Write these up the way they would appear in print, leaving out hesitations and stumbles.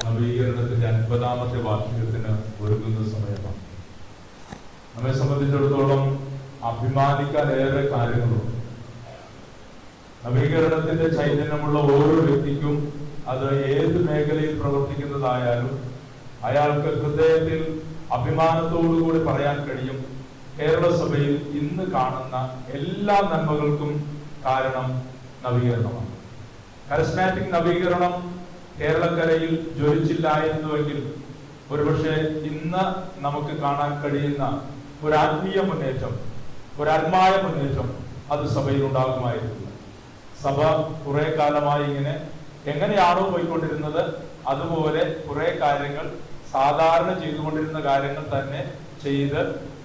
നവീകരണത്തിന്റെ 50ാമത്തെ വാർഷികത്തിന് ഒരുങ്ങുന്ന സമയമാണ്. നമ്മെ സംബന്ധിച്ചിടത്തോളം അഭിമാനിക്കാൻ ഏറെ കാര്യങ്ങളുണ്ട്. നവീകരണത്തിന്റെ ചൈതന്യമുള്ള ഓരോ വ്യക്തിക്കും അത് ഏത് മേഖലയിൽ പ്രവർത്തിക്കുന്നതായാലും അയാൾക്ക് ഹൃദയത്തിൽ അഭിമാനത്തോടുകൂടി പറയാൻ കഴിയും, കേരള സഭയിൽ ഇന്ന് കാണുന്ന എല്ലാ നന്മകൾക്കും കാരണം നവീകരണമാണ്. കരസ്മാറ്റിക് നവീകരണം കേരളക്കരയിൽ ജ്വലിച്ചില്ലായിരുന്നുവെങ്കിൽ ഒരുപക്ഷെ ഇന്ന് നമുക്ക് കാണാൻ കഴിയുന്ന ഒരു ആത്മീയ മുന്നേറ്റം, ഒരു ആത്മായ മുന്നേറ്റം അത് സഭയിൽ ഉണ്ടാകുമായിരുന്നു. സഭ കുറെ കാലമായി ഇങ്ങനെ എങ്ങനെയാണോ പോയിക്കൊണ്ടിരുന്നത് അതുപോലെ കുറെ കാര്യങ്ങൾ സാധാരണ ചെയ്തുകൊണ്ടിരുന്ന കാര്യങ്ങൾ തന്നെ ചെയ്ത്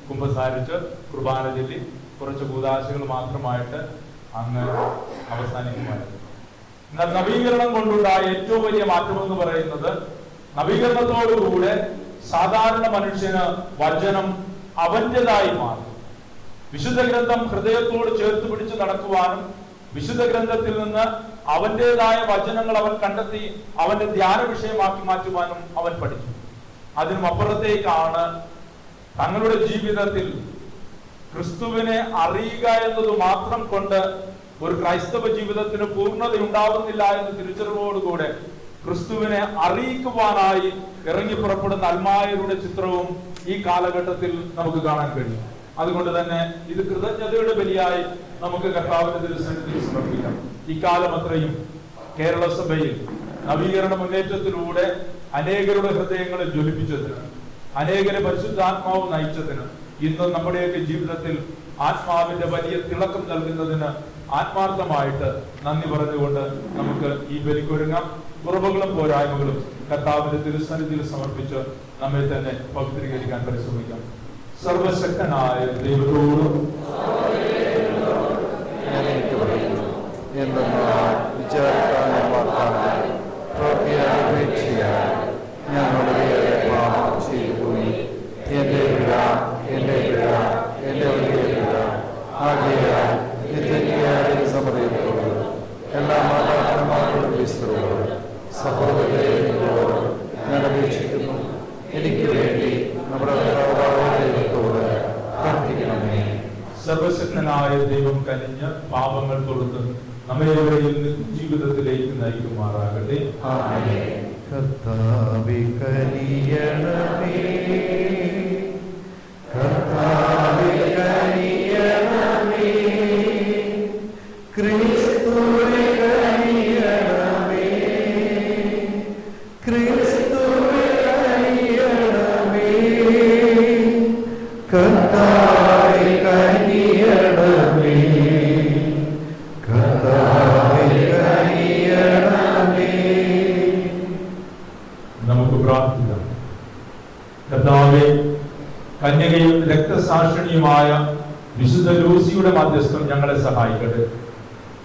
കുമ്പസാരിച്ച് കുർബാന ചൊല്ലി കുറച്ച് കൂദാശകൾ മാത്രമായിട്ട് അങ്ങ് അവസാനിക്കുമായിരുന്നു. എന്നാൽ നവീകരണം കൊണ്ടുണ്ടായ ഏറ്റവും വലിയ മാറ്റം എന്ന് പറയുന്നത് നവീകരണത്തോടുകൂടെ സാധാരണ മനുഷ്യന് വചനം അവന്റേതായി മാറി. വിശുദ്ധ ഗ്രന്ഥം ഹൃദയത്തോട് ചേർത്ത് പിടിച്ച് നടക്കുവാനും വിശുദ്ധ ഗ്രന്ഥത്തിൽ നിന്ന് അവന്റേതായ വചനങ്ങൾ അവൻ കണ്ടെത്തി അവന്റെ ധ്യാന വിഷയമാക്കി മാറ്റുവാനും അവൻ പഠിച്ചു. അതിനും അപ്പുറത്തേക്കാണ് തങ്ങളുടെ ജീവിതത്തിൽ ക്രിസ്തുവിനെ അറിയുക എന്നത് മാത്രം കൊണ്ട് ഒരു ക്രൈസ്തവ ജീവിതത്തിന് പൂർണ്ണത ഉണ്ടാവുന്നില്ല എന്ന തിരിച്ചറിവോടുകൂടെ ക്രിസ്തുവിനെ അറിയിക്കുവാനായി ഇറങ്ങി പുറപ്പെടുന്ന അൽമായരുടെ ചിത്രവും ഈ കാലഘട്ടത്തിൽ നമുക്ക് കാണാൻ കഴിയും. അതുകൊണ്ട് തന്നെ ഇത് കൃതജ്ഞതയുടെ ബലിയായി നമുക്ക് കർത്താവിന്റെ തിരുസന്നിധിയിൽ സമർപ്പിക്കാം. ഇക്കാലം അത്രയും കേരള സഭയിൽ നവീകരണ മുന്നേറ്റത്തിലൂടെ അനേകരുടെ ഹൃദയങ്ങളെ ജ്വലിപ്പിച്ചതിന്, അനേകരെ പരിശുദ്ധാത്മാവ് നയിച്ചതിന്, ഇന്നും നമ്മുടെയൊക്കെ ജീവിതത്തിൽ ആത്മാവിന്റെ വലിയ തിളക്കം നൽകുന്നതിന് ആത്മാർത്ഥമായിട്ട് നന്ദി പറഞ്ഞുകൊണ്ട് നമുക്ക് ഈ ബലിക്കൊരുങ്ങാം. കുറവുകളും പോരായ്മകളും കർത്താവിന്റെ തിരുസന്നിധിയിൽ സമർപ്പിച്ച് നമ്മെ തന്നെ പവിത്രീകരിക്കാൻ പരിശ്രമിക്കാം. സർവശക്തനായ ദൈവത്തോടും എല്ലാ മാതാപിതാക്കളുടെ വിസ്തൃതവും സഹോദരങ്ങളോട് ഞാൻ അപേക്ഷിക്കുന്നു, എനിക്ക് വേണ്ടി നമ്മുടെ ദൈവത്തോട് പ്രാർത്ഥിക്കണമേ. സർവശക്തനായ ദൈവം കനിഞ്ഞ് പാപങ്ങൾ കൊടുത്ത് നമ്മെവരെയും ജീവിതത്തിലേക്ക് നയിക്കുമാറാകട്ടെ. കർത്താവേ കനിയണമേ, കർത്താവേ കനിയണമേ, ക്രിസ്തുവേ കനിയണമേ, ക്രിസ്തുവേ കനിയണമേ, കർത്താവേ കനിയണമേ, കർത്താവേ കനിയണമേ. നമുക്ക് പ്രാർത്ഥിക്കാം. കർത്താവേ, കന്യകയും രക്തസാക്ഷിണിയുമായ വിശുദ്ധ ലൂസിയുടെ മധ്യസ്ഥം ഞങ്ങളെ സഹായിക്കട്ടെ.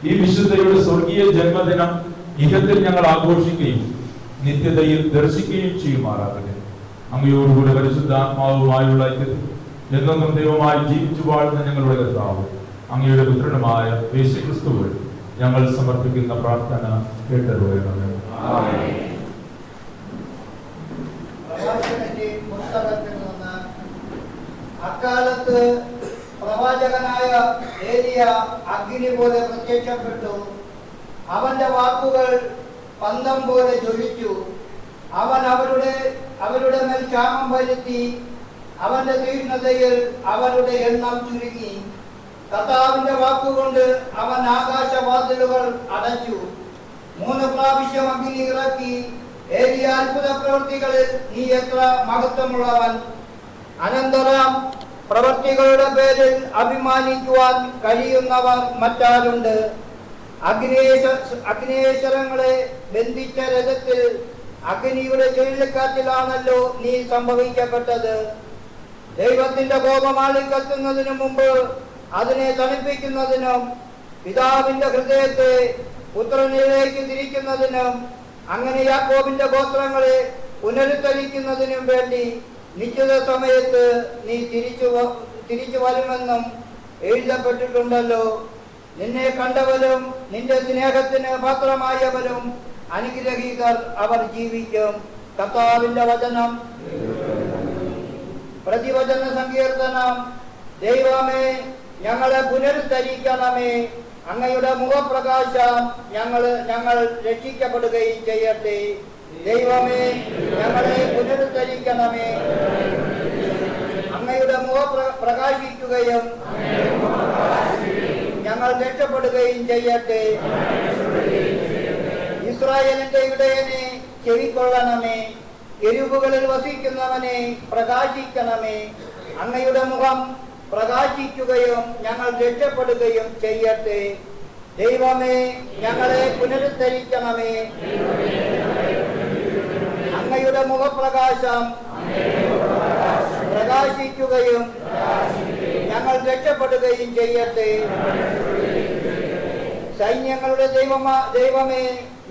ഈ വിശുദ്ധയുടെ സ്വർഗീയ ജന്മദിനം ഇഹത്തിൽ ഞങ്ങൾ ആഘോഷിക്കുകയും നിത്യതയിൽ ദർശിക്കുകയും ചെയ്യുമാറാകട്ടെ. അങ്ങയോടുകൂടെ പരിശുദ്ധാത്മാവുമായുള്ള ഐക്യത്തിൽ എന്നും ദൈവമായി ജീവിച്ചു വാഴുന്ന ഞങ്ങളുടെ കർത്താവ് അങ്ങയുടെ പുത്രനുമായ യേശുക്രിസ്തു വഴി ഞങ്ങൾ സമർപ്പിക്കുന്ന പ്രാർത്ഥന കേട്ടറിയണമേ. പുസ്തകത്തിൽ നിന്ന് അക്കാലത്ത് പ്രവാചകന്മാർ പ്രവാചകനായ ഏലിയ അഗ്നി പോലെ പ്രത്യക്ഷപ്പെട്ടു. അവന്റെ വാക്കുകൾ പന്തം പോലെ ജ്വലിച്ചു. അവൻ അവരുടെ മേൽ ക്ഷാമം വരുത്തി. അവന്റെ തീഷ്ണതയിൽ അവരുടെ എണ്ണം ചുരുങ്ങി. കർത്താവിന്റെ വാക്കുകൊണ്ട് അവൻ ആകാശവാതിലുകൾ അടച്ചു. 3 പ്രാവശ്യം അഗ്നി ഇറക്കി. ഏലിയ അത്ഭുത പ്രവൃത്തികളിൽ നീ എത്ര മഹത്വമുള്ളവൻ. അനന്തരം പ്രവൃത്തികളുടെ പേരിൽ അഭിമാനിക്കുവാൻ കഴിയുന്നവർ മറ്റാരുണ്ട്? അഗ്നിയേശ്വരങ്ങളെ ബന്ധിച്ച രഥത്തിൽ അഗ്നിയുടെ ചുഴലിക്കാറ്റിലാണല്ലോ നീ സംഭവിക്കപ്പെട്ടത്. ദൈവത്തിന്റെ കോപം ആളിക്കത്തുന്നതിനു മുമ്പ് അതിനെ തണുപ്പിക്കുന്നതിനും പിതാവിന്റെ ഹൃദയത്തെ പുത്രനിലേക്ക് തിരിക്കുന്നതിനും അങ്ങനെ യാക്കോബിന്റെ ഗോത്രങ്ങളെ പുനരുദ്ധരിക്കുന്നതിനും വേണ്ടി നിശ്ചിത സമയത്ത് നീ തിരിച്ചു വരുമെന്നും എഴുതപ്പെട്ടിട്ടുണ്ടല്ലോ. നിന്നെ കണ്ടവരും നിന്റെ സ്നേഹത്തിന് പാത്രമായവരും അനുഗ്രഹീതർ അവർ ജീവിക്കും. കർത്താവിന്റെ വചനം. പ്രതിവചന സങ്കീർത്തനം. ദൈവമേ, ഞങ്ങളെ പുനരുദ്ധരിക്കണമേ. അങ്ങയുടെ മുഖപ്രകാശം ഞങ്ങൾ രക്ഷിക്കപ്പെടുകയും ചെയ്യട്ടെ. ദൈവമേ, ഞങ്ങളെ പുനരുദ്ധരിക്കണമേ. അങ്ങയുടെ മുഖം പ്രകാശിക്കുകയും ഞങ്ങൾ രക്ഷപ്പെടുകയും ചെയ്യട്ടെ. ഇസ്രായേലിന്റെ ഇടയനെ ചെവിക്കൊള്ളണമേ. എരുവുകളിൽ വസിക്കുന്നവനെ പ്രകാശിക്കണമേ. അങ്ങയുടെ മുഖം പ്രകാശിക്കുകയും ഞങ്ങൾ രക്ഷപ്പെടുകയും ചെയ്യട്ടെ. ദൈവമേ, ഞങ്ങളെ പുനരുദ്ധരിക്കണമേ. അങ്ങയുടെ മുഖപ്രകാശം പ്രകാശിക്കുകയും ഞങ്ങൾ രക്ഷപ്പെടുകയും ചെയ്യട്ടെ. സൈന്യങ്ങളുടെ ദൈവമേ,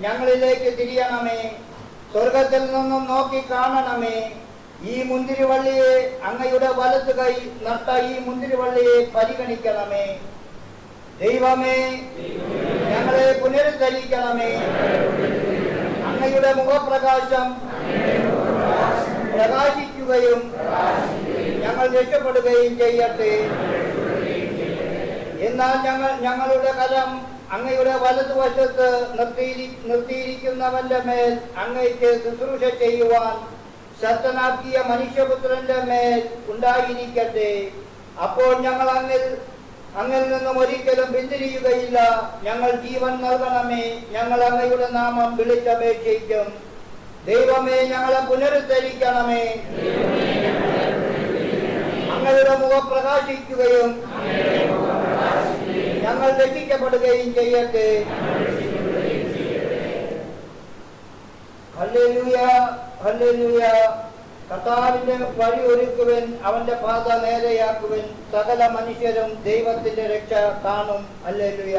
ഞങ്ങളിലേക്ക് തിരിയണമേ. സ്വർഗത്തിൽ നിന്നും നോക്കി കാണണമേ. ഈ മുന്തിരിവള്ളിയെ, അങ്ങയുടെ വലത്ത് കൈ നട്ട ഈ മുന്തിരിവള്ളിയെ പരിഗണിക്കണമേ. ദൈവമേ, ഞങ്ങളെ പുനരുദ്ധരിക്കണമേ. അങ്ങയുടെ മുഖപ്രകാശം പ്രകാശിക്കുകയും ഞങ്ങൾ രക്ഷപ്പെടുകയും ചെയ്യട്ടെ. എന്നാൽ ഞങ്ങളുടെ കരം അങ്ങയുടെ വലതുവശത്ത് നിർത്തിയിരിക്കുന്നവന്റെ മേൽ അങ്ങയ്ക്ക് ശുശ്രൂഷ ചെയ്യുവാൻ ശക്തനാക്കിയ മനുഷ്യപുത്രന്റെ മേൽ ഉണ്ടായിരിക്കട്ടെ. അപ്പോൾ ഞങ്ങൾ അങ്ങിൽ നിന്നും ഒരിക്കലും പിന്തിരിയുകയില്ല. ഞങ്ങൾ ജീവൻ നൽകണമേ. ഞങ്ങൾ അങ്ങയുടെ നാമം വിളിച്ചപേക്ഷിക്കും. ദൈവമേ, ഞങ്ങളെ പുനരുദ്ധരിക്കണമേ. അങ്ങയുടെ മുഖം പ്രകാശിക്കുകയും ഞങ്ങൾ രക്ഷിക്കപ്പെടുകയും ചെയ്യട്ടെ. Hallelujah, hallelujah. കർത്താവിന്റെ വഴി ഒരുക്കുവൻ, അവന്റെ പാത നേരെയാക്കുവൻ. സകല മനുഷ്യരും ദൈവത്തിന്റെ രക്ഷ കാണും. ഹല്ലേലൂയ.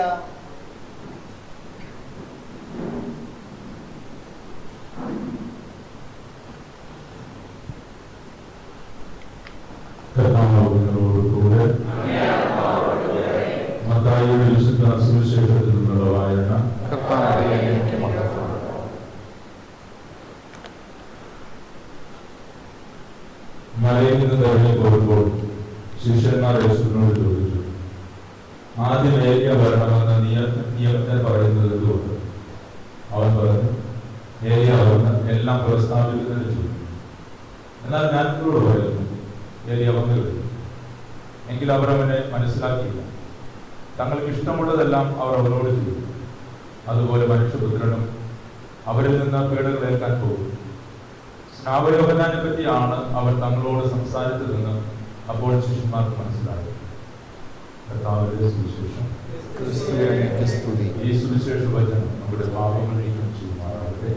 കർത്താവിനോടുകൂടെ മത്തായിയുടെ വിശുദ്ധ സുവിശേഷത്തിൽ നിന്നുള്ള വായന. മലയിൽ നിന്ന് ഇറങ്ങി പോകുമ്പോൾ ശിഷ്യന്മാർ യേശുവിനോട് ചോദിച്ചു, ആദ്യം ഏലിയ വരണമെന്ന് നിയമത്തിൽ പറയുന്നത് എന്തുകൊണ്ട്? അവൻ പറഞ്ഞു, ഏലിയ വന്ന് എല്ലാം പ്രസ്താവിക്കുന്നതിന് ചോദിച്ചു. എന്നാൽ ഞാൻ നിങ്ങളോട് പറയുന്നു, ഏലിയ വന്നു കഴിഞ്ഞു. എങ്കിൽ അവർ അവനെ മനസ്സിലാക്കിയില്ല. തങ്ങൾക്ക് ഇഷ്ടമുള്ളതെല്ലാം അവർ അവരോട് ചെയ്തു. അതുപോലെ മനുഷ്യപുത്രനും അവരിൽ നിന്ന് പീഡകളേൽക്കാൻ പോകും. സ്നാപയോഹന്നാനെ പറ്റിയാണ് അവർ തങ്ങളോട് സംസാരിച്ചതെന്ന് അപ്പോൾ ശിഷ്യന്മാർക്ക് മനസ്സിലായി. കർത്താവിന്റെ സുവിശേഷം. ഈ സുവിശേഷ വചനം നമ്മുടെ പാപങ്ങൾ നീക്കം ചെയ്യുമാറാകട്ടെ.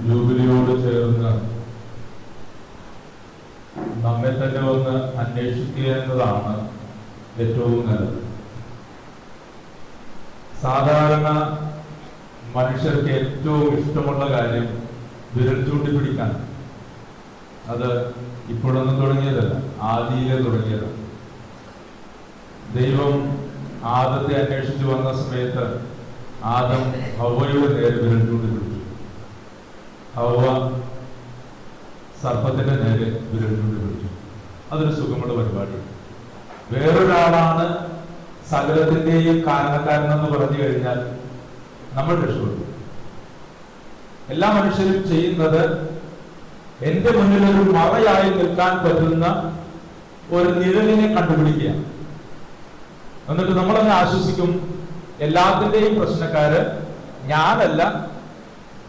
ജൂബിലിയോട് ചേർന്ന് നമ്മെ തന്നെ ഒന്ന് അന്വേഷിക്കുക എന്നതാണ് ഏറ്റവും നല്ലത്. സാധാരണ മനുഷ്യർക്ക് ഏറ്റവും ഇഷ്ടമുള്ള കാര്യം വിരൽ ചൂണ്ടിപ്പിടിക്കാൻ. അത് ഇപ്പോഴൊന്നും തുടങ്ങിയതല്ല, ആദിയിലെ തുടങ്ങിയതാണ്. ദൈവം ആദത്തെ അന്വേഷിച്ചു വന്ന സമയത്ത് ആദം ഹവ്വയുടെ നേരെ വിരൽ ചൂണ്ടി പിടിച്ചു. ഹവ്വ സർപ്പത്തിന്റെ നേരെ വിരൽ ചൂണ്ടി പിടിച്ചു. അതൊരു സുഖമുള്ള പരിപാടി. വേറൊരാളാണ് സകലത്തിന്റെയും കാരണക്കാരനെന്ന് പറഞ്ഞു കഴിഞ്ഞാൽ നമ്മൾ രക്ഷപ്പെടും. എല്ലാ മനുഷ്യരും ചെയ്യുന്നത് എന്റെ മുന്നിൽ ഒരു മറയായി നിൽക്കാൻ പറ്റുന്ന ഒരു നിഴലിനെ കണ്ടുപിടിക്കുക. എന്നിട്ട് നമ്മളങ്ങ് ആശ്വസിക്കും, എല്ലാത്തിന്റെയും പ്രശ്നക്കാര് ഞാനല്ല,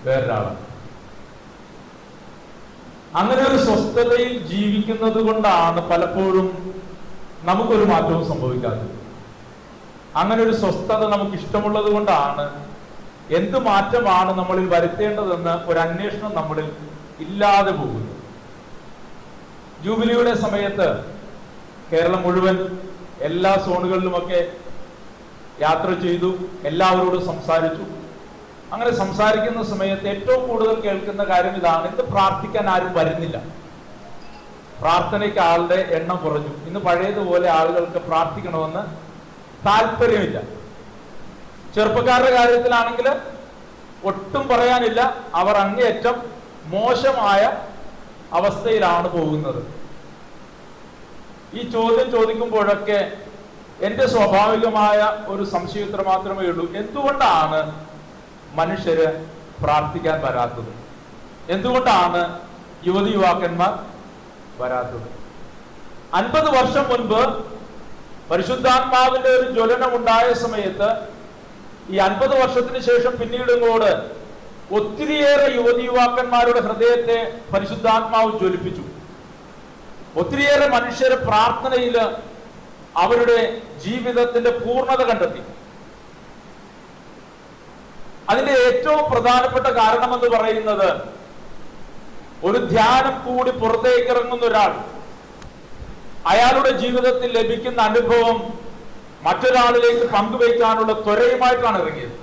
വേറൊരാളാണ്. അങ്ങനെ ഒരു സ്വസ്ഥതയിൽ ജീവിക്കുന്നത് കൊണ്ടാണ് പലപ്പോഴും നമുക്കൊരു മാറ്റവും സംഭവിക്കാത്തത്. അങ്ങനെ ഒരു സ്വസ്ഥത നമുക്ക് ഇഷ്ടമുള്ളത് കൊണ്ടാണ് എന്ത് മാറ്റമാണ് നമ്മളിൽ വരുത്തേണ്ടതെന്ന് ഒരു അന്വേഷണം നമ്മളിൽ ഇല്ലാതെ പോകുന്നു. ജൂബിലിയുടെ സമയത്ത് കേരളം മുഴുവൻ എല്ലാ സോണുകളിലുമൊക്കെ യാത്ര ചെയ്തു, എല്ലാവരോടും സംസാരിച്ചു. അങ്ങനെ സംസാരിക്കുന്ന സമയത്ത് ഏറ്റവും കൂടുതൽ കേൾക്കുന്ന കാര്യം ഇതാണ്: ഇന്ന് പ്രാർത്ഥിക്കാൻ ആരും വരുന്നില്ല, പ്രാർത്ഥനയ്ക്ക് ആളുടെ എണ്ണം കുറഞ്ഞു, ഇന്ന് പഴയതുപോലെ ആളുകൾക്ക് പ്രാർത്ഥിക്കണമെന്ന് താല്പര്യമില്ല. ചെറുപ്പക്കാരുടെ കാര്യത്തിലാണെങ്കിൽ ഒട്ടും പറയാനില്ല, അവർ അങ്ങേയറ്റം മോശമായ അവസ്ഥയിലാണ് പോകുന്നത്. ഈ ചോദ്യം ചോദിക്കുമ്പോഴൊക്കെ എന്റെ സ്വാഭാവികമായ ഒരു സംശയോത്തരം മാത്രമേ ഉള്ളൂ: എന്തുകൊണ്ടാണ് മനുഷ്യര് പ്രാർത്ഥിക്കാൻ വരാത്തത്? എന്തുകൊണ്ടാണ് യുവതി യുവാക്കന്മാർ വരാത്തത്? 50 വർഷം മുൻപ് പരിശുദ്ധാത്മാവിന്റെ ഒരു ജ്വലനം ഉണ്ടായ സമയത്ത് ഈ 50 വർഷത്തിന് ശേഷം പിന്നീട് ഇങ്ങോട്ട് ഒത്തിരിയേറെ യുവതി യുവാക്കന്മാരുടെ ഹൃദയത്തെ പരിശുദ്ധാത്മാവ് ജ്വലിപ്പിച്ചു. ഒത്തിരിയേറെ മനുഷ്യരെ പ്രാർത്ഥനയിൽ അവരുടെ ജീവിതത്തിന്റെ പൂർണ്ണത കണ്ടെത്തി. അതിന്റെ ഏറ്റവും പ്രധാനപ്പെട്ട കാരണമെന്ന് പറയുന്നത്, ഒരു ധ്യാനം കൂടി പുറത്തേക്ക് ഇറങ്ങുന്ന ഒരാൾ അയാളുടെ ജീവിതത്തിൽ ലഭിക്കുന്ന അനുഭവം മറ്റൊരാളിലേക്ക് പങ്കുവയ്ക്കാനുള്ള ത്വരയുമായിട്ടാണ് ഇറങ്ങിയത്.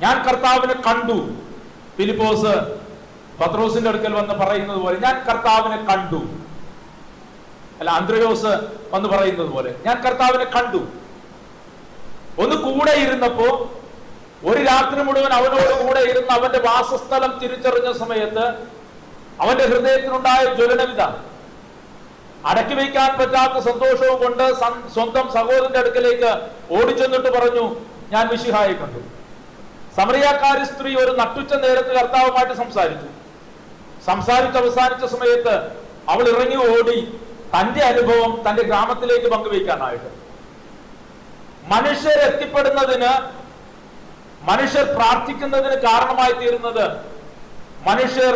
ഞാൻ കർത്താവിനെ കണ്ടു. ഫിലിപ്പോസ് പത്രോസിന്റെ അടുക്കൽ വന്ന് പറയുന്നത് പോലെ ഞാൻ കർത്താവിനെ കണ്ടു. അല്ല, അന്ത്രയോസ് വന്ന് പറയുന്നത് പോലെ ഞാൻ കർത്താവിനെ കണ്ടു. ഒന്ന് കൂടെ ഇരുന്നപ്പോ, ഒരു രാത്രി മുഴുവൻ അവനോട് കൂടെ ഇരുന്ന് അവന്റെ വാസസ്ഥലം തിരിച്ചറിഞ്ഞ സമയത്ത് അവന്റെ ഹൃദയത്തിനുണ്ടായ ജ്വലനവിധ അടക്കി വയ്ക്കാൻ പറ്റാത്ത സന്തോഷവും കൊണ്ട് സ്വന്തം സഹോദരന്റെ അടുക്കലേക്ക് ഓടിച്ചെന്നിട്ട് പറഞ്ഞു, ഞാൻ മിശിഹായെ കണ്ടു. സമറിയാക്കാരി സ്ത്രീ ഒരു നട്ടുച്ച നേരത്ത് കർത്താവുമായിട്ട് സംസാരിച്ച് അവസാനിച്ച സമയത്ത് അവൾ ഇറങ്ങി ഓടി തന്റെ അനുഭവം തന്റെ ഗ്രാമത്തിലേക്ക് പങ്കുവയ്ക്കാനായിട്ട്. മനുഷ്യരെത്തിപ്പെടുന്നതിന്, മനുഷ്യർ പ്രാർത്ഥിക്കുന്നതിന് കാരണമായി തീരുന്നത്, മനുഷ്യർ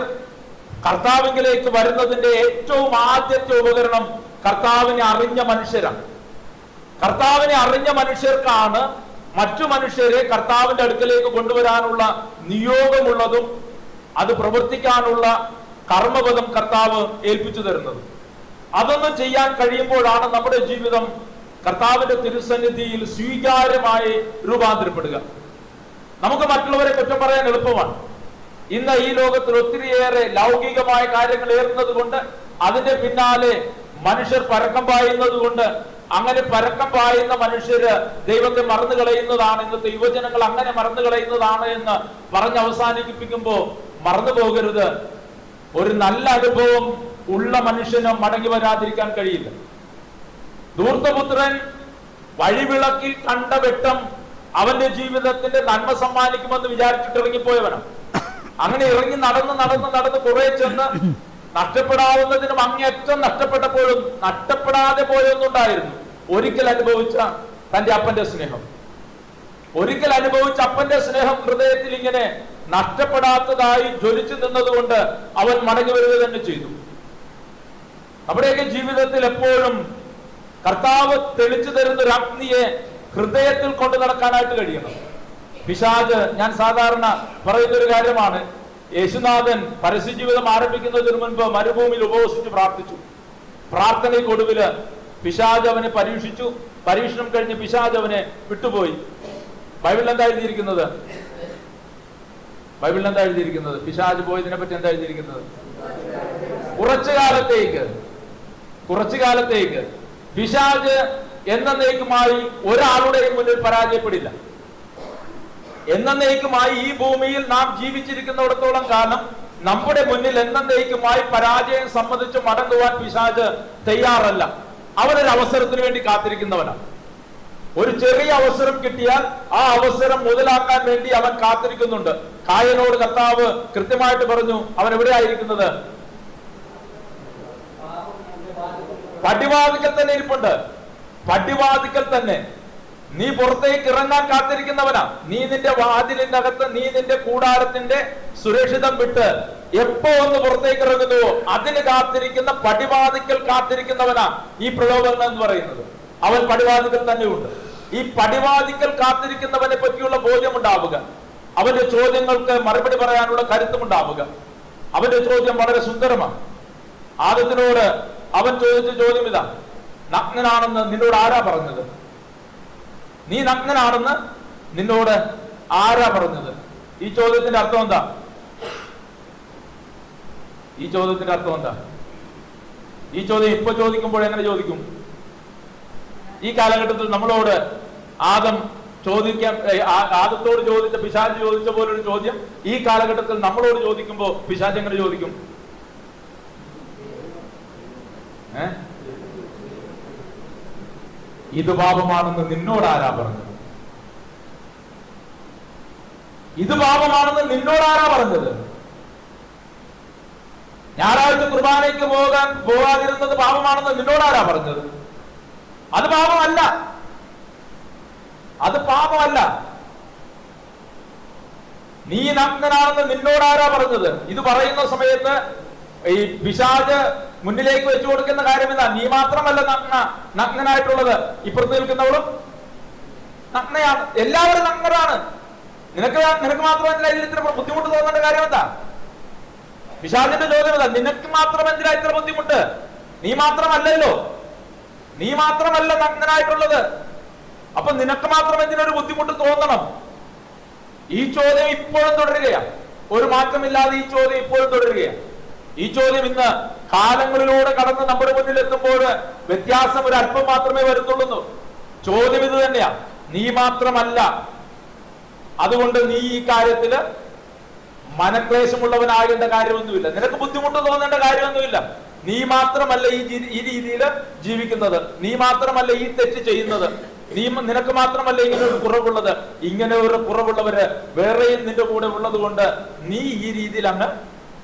കർത്താവിലേക്ക് വരുന്നതിന്റെ ഏറ്റവും ആദ്യത്തെ ഉപകരണം കർത്താവിനെ അറിഞ്ഞ മനുഷ്യരാണ്. കർത്താവിനെ അറിഞ്ഞ മനുഷ്യർക്കാണ് മറ്റു മനുഷ്യരെ കർത്താവിന്റെ അടുക്കലേക്ക് കൊണ്ടുവരാനുള്ള നിയോഗമുള്ളതും അത് പ്രവർത്തിക്കാനുള്ള കർമ്മപദം കർത്താവ് ഏൽപ്പിച്ചു തരുന്നത്. അതൊന്നും ചെയ്യാൻ കഴിയുമ്പോഴാണ് നമ്മുടെ ജീവിതം കർത്താവിന്റെ തിരുസന്നിധിയിൽ സ്വീകാര്യമായി രൂപാന്തരപ്പെടുക. നമുക്ക് മറ്റുള്ളവരെ കുറ്റം പറയാൻ എളുപ്പമാണ്. ഇന്ന് ഈ ലോകത്തിൽ ഒത്തിരിയേറെ ലൗകികമായ കാര്യങ്ങൾ ഏറുന്നത് കൊണ്ട്, അതിന്റെ പിന്നാലെ മനുഷ്യർ പരക്കം പായുന്നത് കൊണ്ട്, അങ്ങനെ പരക്കം പായുന്ന മനുഷ്യര് ദൈവത്തെ മറന്നു കളയുന്നതാണ്, ഇന്നത്തെ യുവജനങ്ങൾ അങ്ങനെ മറന്നു കളയുന്നതാണ് എന്ന് പറഞ്ഞ് അവസാനിപ്പിക്കുമ്പോ മറന്നു പോകരുത്, ഒരു നല്ല അനുഭവം ഉള്ള മനുഷ്യന് മടങ്ങി വരാതിരിക്കാൻ കഴിയില്ല. ധൂർത്തപുത്രൻ വഴിവിളക്കിൽ കണ്ട വെട്ടം അവന്റെ ജീവിതത്തിന്റെ നന്മ സമ്മാനിക്കുമെന്ന് വിചാരിച്ചിട്ട് ഇറങ്ങിപ്പോയവനാണ്. അങ്ങനെ ഇറങ്ങി നടന്ന് കുറെ ചെന്ന് നഷ്ടപ്പെടാവുന്നതിനും അങ്ങേയറ്റം നഷ്ടപ്പെട്ടപ്പോഴും നഷ്ടപ്പെടാതെ പോയൊന്നുണ്ടായിരുന്നു. ഒരിക്കൽ അനുഭവിച്ച തന്റെ അപ്പന്റെ സ്നേഹം, ഒരിക്കൽ അനുഭവിച്ച അപ്പന്റെ സ്നേഹം ഹൃദയത്തിൽ ഇങ്ങനെ നഷ്ടപ്പെടാത്തതായി ജ്വലിച്ചു നിന്നതുകൊണ്ട് അവൻ മടങ്ങി വരിക തന്നെ ചെയ്തു. നമ്മുടെയൊക്കെ ജീവിതത്തിൽ എപ്പോഴും കർത്താവ് തെളിച്ചു തരുന്ന ഒരു അഗ്നിയെ ഹൃദയത്തിൽ കൊണ്ടു നടക്കാനായിട്ട് കഴിയണം. പിശാച്, ഞാൻ സാധാരണ പറയുന്നൊരു കാര്യമാണ്, യേശുനാഥൻ പരസ്യജീവിതം ആരംഭിക്കുന്നതിന് മുൻപ് മരുഭൂമിയിൽ ഉപവസിച്ച് പ്രാർത്ഥിച്ചു. പ്രാർത്ഥനയ്ക്കൊടുവില് പിശാച് അവനെ പരീക്ഷിച്ചു. പരീക്ഷണം കഴിഞ്ഞ് പിശാച് അവനെ വിട്ടുപോയി. ബൈബിളിൽ എന്താ എഴുതിയിരിക്കുന്നത്? പിശാച് പോയതിനെ പറ്റി എന്താ എഴുതിയിരിക്കുന്നത്? കുറച്ചു കാലത്തേക്ക് പിശാച് എന്നേക്കുമായി ഒരാളുടെയും മുന്നിൽ പരാജയപ്പെടില്ല. എന്നേക്കുമായി ഈ ഭൂമിയിൽ നാം ജീവിച്ചിരിക്കുന്നിടത്തോളം കാലം നമ്മുടെ മുന്നിൽ എന്നേക്കുമായി പരാജയം സമ്മതിച്ച് മടങ്ങുവാൻ പിശാച് തയ്യാറല്ല. അവനൊരു അവസരത്തിന് വേണ്ടി കാത്തിരിക്കുന്നവനാണ്. ഒരു ചെറിയ അവസരം കിട്ടിയാൽ ആ അവസരം മുതലാക്കാൻ വേണ്ടി അവൻ കാത്തിരിക്കുന്നുണ്ട്. കായനോട് കർത്താവ് കൃത്യമായിട്ട് പറഞ്ഞു, അവൻ എവിടെയായിരിക്കുന്നത്? പടിവാതിക്കൽ തന്നെ ഇരിപ്പുണ്ട്. പടിവാതിക്കൽ തന്നെ. നീ പുറത്തേക്ക് ഇറങ്ങാൻ കാത്തിരിക്കുന്നവനാ. നീ നിന്റെ വാതിലിന്റെ അകത്ത്, നീ നിന്റെ കൂടാരത്തിന്റെ സുരക്ഷിതം വിട്ട് എപ്പോ ഒന്ന് പുറത്തേക്ക് ഇറങ്ങുന്നുവോ അതിന് കാത്തിരിക്കുന്ന, പടിവാതിക്കൽ കാത്തിരിക്കുന്നവനാ ഈ പ്രലോഭനം എന്ന് പറയുന്നത്. അവൻ പടിവാതിക്കൽ തന്നെയുണ്ട്. ഈ പടിവാതിക്കൽ കാത്തിരിക്കുന്നവനെ പറ്റിയുള്ള ബോധ്യമുണ്ടാവുക, അവന്റെ ചോദ്യങ്ങൾക്ക് മറുപടി പറയാനുള്ള കരുത്തുമുണ്ടാവുക. അവന്റെ ചോദ്യം വളരെ സുന്ദരമാണ്. ആദത്തിനോട് അവൻ ചോദിച്ച ചോദ്യം ഇതാ: നഗ്നനാണെന്ന് നിന്നോട് ആരാ പറഞ്ഞത്? നീ നഗ്നനാണെന്ന് നിന്നോട് ആരാ പറഞ്ഞത്? ഈ ചോദ്യത്തിന്റെ അർത്ഥം എന്താ? ഈ ചോദ്യത്തിന്റെ അർത്ഥം എന്താ? ഈ ചോദ്യം ഇപ്പൊ ചോദിക്കുമ്പോൾ എങ്ങനെ ചോദിക്കും? ഈ കാലഘട്ടത്തിൽ നമ്മളോട് ആദം ചോദിക്കാൻ, ആദത്തോട് ചോദിച്ച പിശാച് ചോദിച്ച പോലൊരു ചോദ്യം ഈ കാലഘട്ടത്തിൽ നമ്മളോട് ചോദിക്കുമ്പോ പിശാച് എങ്ങനെ ചോദിക്കും? ഇത് പാപമാണെന്ന് നിന്നോട് ആരാ പറഞ്ഞത്? ഇത് പാപമാണെന്ന് നിന്നോട് ആരാ പറഞ്ഞത്? ഞായറാഴ്ച കുർബാനയ്ക്ക് പോകാതിരുന്നത് പാപമാണെന്ന് നിന്നോട് ആരാ പറഞ്ഞത്? അത് പാപമല്ല. അത് പാപമല്ല. നീ നഗ്നനാണെന്ന് നിന്നോട് ആരാ പറഞ്ഞത്? ഇത് പറയുന്ന സമയത്ത് ഈ പിശാച് മുന്നിലേക്ക് വെച്ചു കൊടുക്കുന്ന കാര്യം ഇതാ: നീ മാത്രമല്ല നഗ്നനായിട്ടുള്ളത്, ഇപ്പുറത്ത് നിൽക്കുന്നവളും നഗ്നയാണ്. എല്ലാവരും നഗ്നരാണ്. നിനക്ക് മാത്രമല്ല ഇതിൽ ഇത്ര ബുദ്ധിമുട്ട് തോന്നേണ്ട കാര്യം എന്താ? പിശാചിന്റെ ചോദ്യം എന്താ? നിനക്ക് മാത്രം എന്തിനാ ഇത്ര ബുദ്ധിമുട്ട്? നീ മാത്രമല്ലല്ലോ, നീ മാത്രമല്ല നഗ്നനായിട്ടുള്ളത്. അപ്പൊ നിനക്ക് മാത്രം എന്തിനൊരു ബുദ്ധിമുട്ട് തോന്നണം? ഈ ചോദ്യം ഇപ്പോഴും തുടരുകയാണ്. ഒരു മാറ്റമില്ലാതെ ഈ ചോദ്യം ഇപ്പോഴും തുടരുകയാണ്. ഈ ചോദ്യം ഇന്ന് കാലങ്ങളിലൂടെ കടന്ന് നമ്മുടെ മുന്നിൽ എത്തുമ്പോൾ വ്യത്യാസം ഒരു അല്പം മാത്രമേ വരുന്നുള്ളൂ. ചോദ്യം ഇത് തന്നെയാ: നീ മാത്രമല്ല. അതുകൊണ്ട് നീ ഈ കാര്യത്തില് മനക്ലേശമുള്ളവനാകേണ്ട കാര്യമൊന്നുമില്ല. നിനക്ക് ബുദ്ധിമുട്ട് തോന്നേണ്ട കാര്യമൊന്നുമില്ല. നീ മാത്രമല്ല ഈ രീതിയിൽ ജീവിക്കുന്നത്. നീ മാത്രമല്ല ഈ തെറ്റ് ചെയ്യുന്നത്. നിനക്ക് മാത്രമല്ല ഇങ്ങനെ ഒരു കുറവുള്ളത്. ഇങ്ങനെ ഒരു കുറവുള്ളവര് വേറെയും നിന്റെ കൂടെ ഉള്ളത് കൊണ്ട് നീ ഈ രീതിയിൽ അങ്ങ്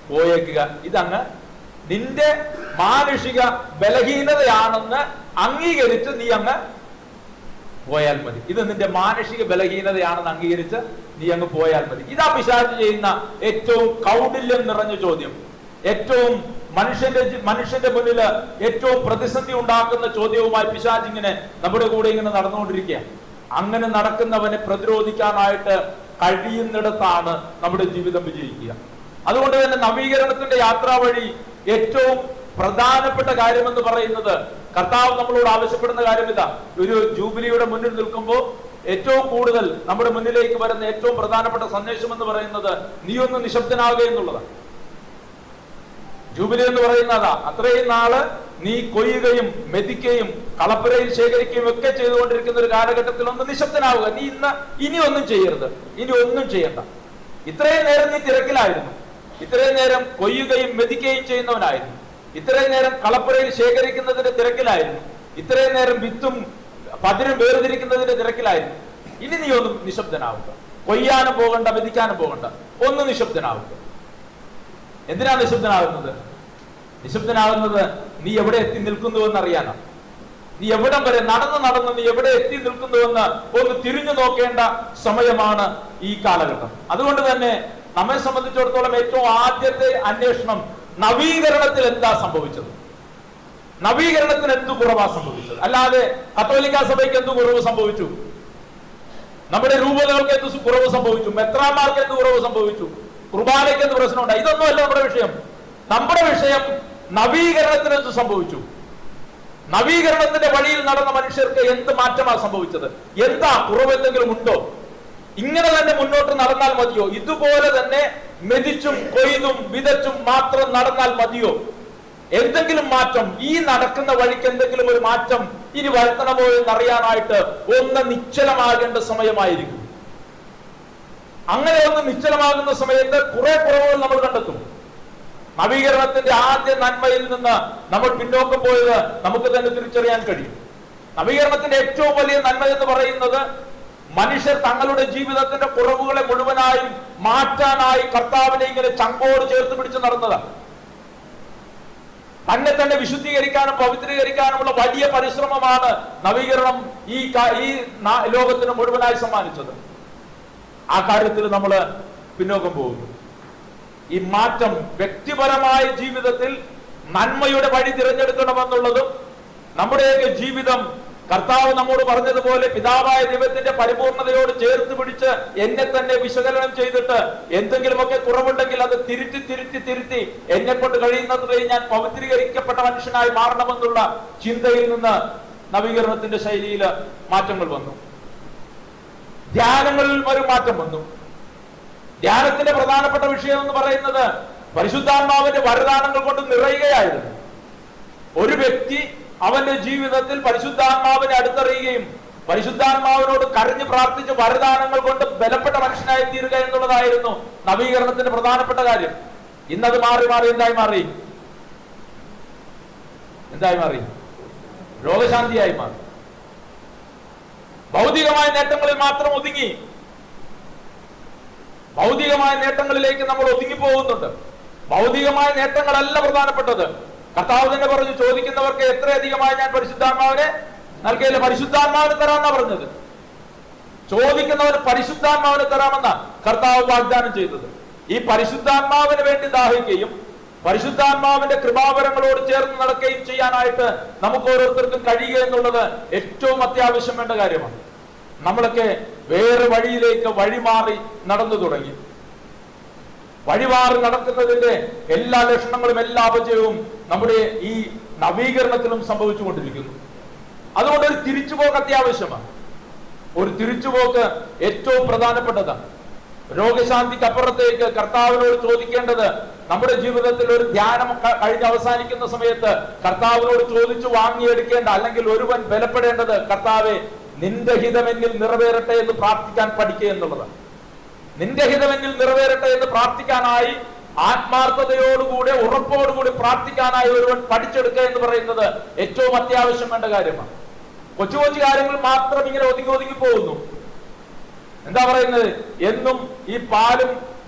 പോയേക്കുക. ഇതങ്ങ് നിന്റെ മാനുഷിക ബലഹീനതയാണെന്ന് അംഗീകരിച്ച് നീ അങ്ങ് പോയാൽ മതി. ഇത് നിന്റെ മാനുഷിക ബലഹീനതയാണെന്ന് അംഗീകരിച്ച് നീ അങ്ങ് പോയാൽ മതി. ഇതാ പിശാച് ചെയ്യുന്ന ഏറ്റവും കൗടില്യം നിറഞ്ഞ ചോദ്യം. ഏറ്റവും മനുഷ്യന്റെ മുന്നിൽ ഏറ്റവും പ്രതിസന്ധി ഉണ്ടാക്കുന്ന ചോദ്യവുമായി പിശാച് ഇങ്ങനെ നമ്മുടെ കൂടെ ഇങ്ങനെ നടന്നുകൊണ്ടിരിക്കുക. അങ്ങനെ നടക്കുന്നവനെ പ്രതിരോധിക്കാനായിട്ട് കഴിയുന്നിടത്താണ് നമ്മുടെ ജീവിതം വിജയിക്കുക. അതുകൊണ്ട് തന്നെ നവീകരണത്തിന്റെ യാത്രാ വഴി ഏറ്റവും പ്രധാനപ്പെട്ട കാര്യമെന്ന് പറയുന്നത്, കർത്താവ് നമ്മളോട് ആവശ്യപ്പെടുന്ന കാര്യം ഇതാ: ഒരു ജൂബിലിയുടെ മുന്നിൽ നിൽക്കുമ്പോൾ ഏറ്റവും കൂടുതൽ നമ്മുടെ മുന്നിലേക്ക് വരുന്ന ഏറ്റവും പ്രധാനപ്പെട്ട സന്ദേശം എന്ന് പറയുന്നത് നീ ഒന്ന് നിശബ്ദനാകുക എന്നുള്ളതാണ്. ജൂബിലി എന്ന് പറയുന്നതാ അത്രയും നാള് നീ കൊയ്യുകയും മെതിക്കുകയും കളപ്പുരയിൽ ശേഖരിക്കുകയും ഒക്കെ ചെയ്തുകൊണ്ടിരിക്കുന്ന ഒരു കാലഘട്ടത്തിൽ ഒന്ന് നിശബ്ദനാവുക. നീ ഇനി ഒന്നും ചെയ്യരുത്, ഇനി ഒന്നും ചെയ്യണ്ട. ഇത്രയും നേരം നീ തിരക്കിലായിരുന്നു. ഇത്രയും നേരം കൊയ്യുകയും മെതിക്കുകയും ചെയ്യുന്നവനായിരുന്നു. ഇത്രയും നേരം കളപ്പുരയിൽ ശേഖരിക്കുന്നതിന്റെ തിരക്കിലായിരുന്നു. ഇത്രയും നേരം വിത്തും പതിരും വേർതിരിക്കുന്നതിന്റെ തിരക്കിലായിരുന്നു. ഇനി നീ ഒന്ന് നിശബ്ദനാവുക. കൊയ്യാനും പോകണ്ട, മെതിക്കാനും പോകണ്ട, ഒന്ന് നിശബ്ദനാവുക. എന്തിനാ നിശബ്ദനാകുന്നത്? നിശബ്ദനാകുന്നത് നീ എവിടെ എത്തി നിൽക്കുന്നുവെന്ന് അറിയാനാണ്. നീ എവിടം വരെ നടന്ന് നീ എവിടെ എത്തി നിൽക്കുന്നുവെന്ന് ഒന്ന് തിരിഞ്ഞു നോക്കേണ്ട സമയമാണ് ഈ കാലഘട്ടം. അതുകൊണ്ട് തന്നെ നമ്മെ സംബന്ധിച്ചിടത്തോളം ഏറ്റവും ആദ്യത്തെ അന്വേഷണം നവീകരണത്തിൽ എന്താ സംഭവിച്ചത്, നവീകരണത്തിന് എന്തു കുറവാ സംഭവിച്ചത്. അല്ലാതെ കത്തോലിക്ക സഭയ്ക്ക് എന്തു കുറവ് സംഭവിച്ചു, നമ്മുടെ രൂപതകൾക്ക് എന്ത് കുറവ് സംഭവിച്ചു, മെത്രാന്മാർക്ക് എന്ത് കുറവ് സംഭവിച്ചു, കുർബാനയ്ക്ക് എന്ത് പ്രശ്നമുണ്ടായി, ഇതൊന്നുമല്ല നമ്മുടെ വിഷയം. നമ്മുടെ വിഷയം നവീകരണത്തിന് എന്ത് സംഭവിച്ചു, നവീകരണത്തിന്റെ വഴിയിൽ നടന്ന മനുഷ്യർക്ക് എന്ത് മാറ്റമാണ് സംഭവിച്ചത്, എന്താ കുറവ് എന്തെങ്കിലും ഉണ്ടോ, ഇങ്ങനെ തന്നെ മുന്നോട്ട് നടന്നാൽ മതിയോ, ഇതുപോലെ തന്നെ മെതിച്ചും കൊയ്തും വിതച്ചും മാത്രം നടന്നാൽ മതിയോ, എന്തെങ്കിലും മാറ്റം ഈ നടക്കുന്ന വഴിക്ക് എന്തെങ്കിലും ഒരു മാറ്റം ഇനി വരുത്തണമോ എന്നറിയാനായിട്ട് ഒന്ന് നിശ്ചലമാകേണ്ട സമയമായിരിക്കും. അങ്ങനെ ഒന്ന് നിശ്ചലമാകുന്ന സമയത്ത് കുറെ കുറവുകൾ നമ്മൾ കണ്ടെത്തും. നവീകരണത്തിന്റെ ആദ്യ നന്മയിൽ നിന്ന് നമ്മൾ പിന്നോക്കം പോയത് നമുക്ക് തന്നെ തിരിച്ചറിയാൻ കഴിയും. നവീകരണത്തിന്റെ ഏറ്റവും വലിയ നന്മ എന്ന് പറയുന്നത് മനുഷ്യർ തങ്ങളുടെ ജീവിതത്തിന്റെ കുറവുകളെ മുഴുവനായും മാറ്റാനായി കർത്താവിനെ ഇങ്ങനെ ചങ്കോട് ചേർത്ത് പിടിച്ച് നടന്നതാണ്. തന്നെ വിശുദ്ധീകരിക്കാനും പവിത്രീകരിക്കാനുമുള്ള വലിയ പരിശ്രമമാണ് നവീകരണം ഈ ലോകത്തിന് മുഴുവനായി സമ്മാനിച്ചത്. ആ കാര്യത്തിൽ നമ്മൾ പിന്നോക്കം പോകുന്നു. ഈ മാറ്റം വ്യക്തിപരമായ ജീവിതത്തിൽ നന്മയുടെ വഴി തിരഞ്ഞെടുക്കണമെന്നുള്ളതും നമ്മുടെയൊക്കെ ജീവിതം കർത്താവ് നമ്മോട് പറഞ്ഞതുപോലെ പിതാവായ ദൈവത്തിന്റെ പരിപൂർണതയോട് ചേർത്ത് പിടിച്ച് എന്നെ തന്നെ വിശകലനം ചെയ്തിട്ട് എന്തെങ്കിലുമൊക്കെ കുറവുണ്ടെങ്കിൽ അത് തിരുത്തി എന്നെ കൊണ്ട് കഴിയുന്നത്രയും ഞാൻ പവിത്രീകരിക്കപ്പെട്ട മനുഷ്യനായി മാറണമെന്നുള്ള ചിന്തയിൽ നിന്ന് നവീകരണത്തിന്റെ ശൈലിയിൽ മാറ്റങ്ങൾ വന്നു. ധ്യാനങ്ങളിൽ ഒരു മാറ്റം വന്നു. ധ്യാനത്തിന്റെ പ്രധാനപ്പെട്ട വിഷയം എന്ന് പറയുന്നത് പരിശുദ്ധാത്മാവിന്റെ വരദാനങ്ങൾ കൊണ്ട് നിറയുകയായിരുന്നു. ഒരു വ്യക്തി അവന്റെ ജീവിതത്തിൽ പരിശുദ്ധാത്മാവിനെ അടുത്തറിയുകയും പരിശുദ്ധാത്മാവിനോട് കരഞ്ഞു പ്രാർത്ഥിച്ച് വരദാനങ്ങൾ കൊണ്ട് ബലപ്പെട്ട മനുഷ്യനായി തീരുക എന്നുള്ളതായിരുന്നു നവീകരണത്തിന്റെ പ്രധാനപ്പെട്ട കാര്യം. ഇന്നത് മാറി എന്തായി മാറി? രോഗശാന്തിയായി മാറി. ഭൗതികമായ നേട്ടങ്ങളിൽ മാത്രം ഒതുങ്ങി. ഭൗതികമായ നേട്ടങ്ങളിലേക്ക് നമ്മൾ ഒതുങ്ങി പോകുന്നുണ്ട്. ഭൗതികമായ നേട്ടങ്ങളല്ല പ്രധാനപ്പെട്ടത്. കർത്താവ് തന്നെ പറഞ്ഞു, ചോദിക്കുന്നവർക്ക് എത്രയധികമായി ഞാൻ പരിശുദ്ധാത്മാവിനെ നൽകിയില്ല. പരിശുദ്ധാത്മാവിനെ തരാമെന്നാ പറഞ്ഞത്. ചോദിക്കുന്നവന് പരിശുദ്ധാത്മാവിനെ തരാമെന്നാ കർത്താവ് വാഗ്ദാനം ചെയ്തത്. ഈ പരിശുദ്ധാത്മാവിന് വേണ്ടി ദാഹിക്കുകയും പരിശുദ്ധാത്മാവിന്റെ കൃപാവരങ്ങളോട് ചേർന്ന് നടക്കുകയും ചെയ്യാനായിട്ട് നമുക്ക് ഓരോരുത്തർക്കും കഴിയുക എന്നുള്ളത് ഏറ്റവും അത്യാവശ്യം വേണ്ട കാര്യമാണ്. നമ്മളൊക്കെ വേറെ വഴിയിലേക്ക് വഴിമാറി നടന്നു തുടങ്ങി. വഴിമാറി നടക്കുന്നതിന്റെ എല്ലാ ലക്ഷണങ്ങളും എല്ലാ അപജയവും നമ്മുടെ ഈ നവീകരണത്തിലും സംഭവിച്ചുകൊണ്ടിരിക്കുന്നു. അതുകൊണ്ട് ഒരു തിരിച്ചുപോക്ക് അത്യാവശ്യമാണ്. ഒരു തിരിച്ചുപോക്ക് ഏറ്റവും പ്രധാനപ്പെട്ടതാണ്. രോഗശാന്തിക്ക് അപ്പുറത്തേക്ക് കർത്താവിനോട് ചോദിക്കേണ്ടത്, നമ്മുടെ ജീവിതത്തിൽ ഒരു ധ്യാനം കഴിഞ്ഞ് അവസാനിക്കുന്ന സമയത്ത് കർത്താവിനോട് ചോദിച്ചു വാങ്ങിയെടുക്കേണ്ട, അല്ലെങ്കിൽ ഒരുവൻ ബലപ്പെടേണ്ടത്, കർത്താവെ നിന്റെ ഹിതമെങ്കിൽ നിറവേറട്ടെ എന്ന് പ്രാർത്ഥിക്കാൻ പഠിക്കുക എന്നുള്ളതാണ്. നിന്റെ ഹിതമെങ്കിൽ നിറവേറട്ടെ എന്ന് പ്രാർത്ഥിക്കാനായി ആത്മാർത്ഥതയോടുകൂടെ ഉറപ്പോടുകൂടി പ്രാർത്ഥിക്കാനായി ഒരുവൻ പഠിച്ചെടുക്കുക എന്ന് പറയുന്നത് ഏറ്റവും അത്യാവശ്യം വേണ്ട കാര്യമാണ്. കൊച്ചു കൊച്ചു കാര്യങ്ങൾ മാത്രം ഇങ്ങനെ ഒതുങ്ങി പോകുന്നു. എന്താ പറയുന്നത്? എന്നും ഈ പാലും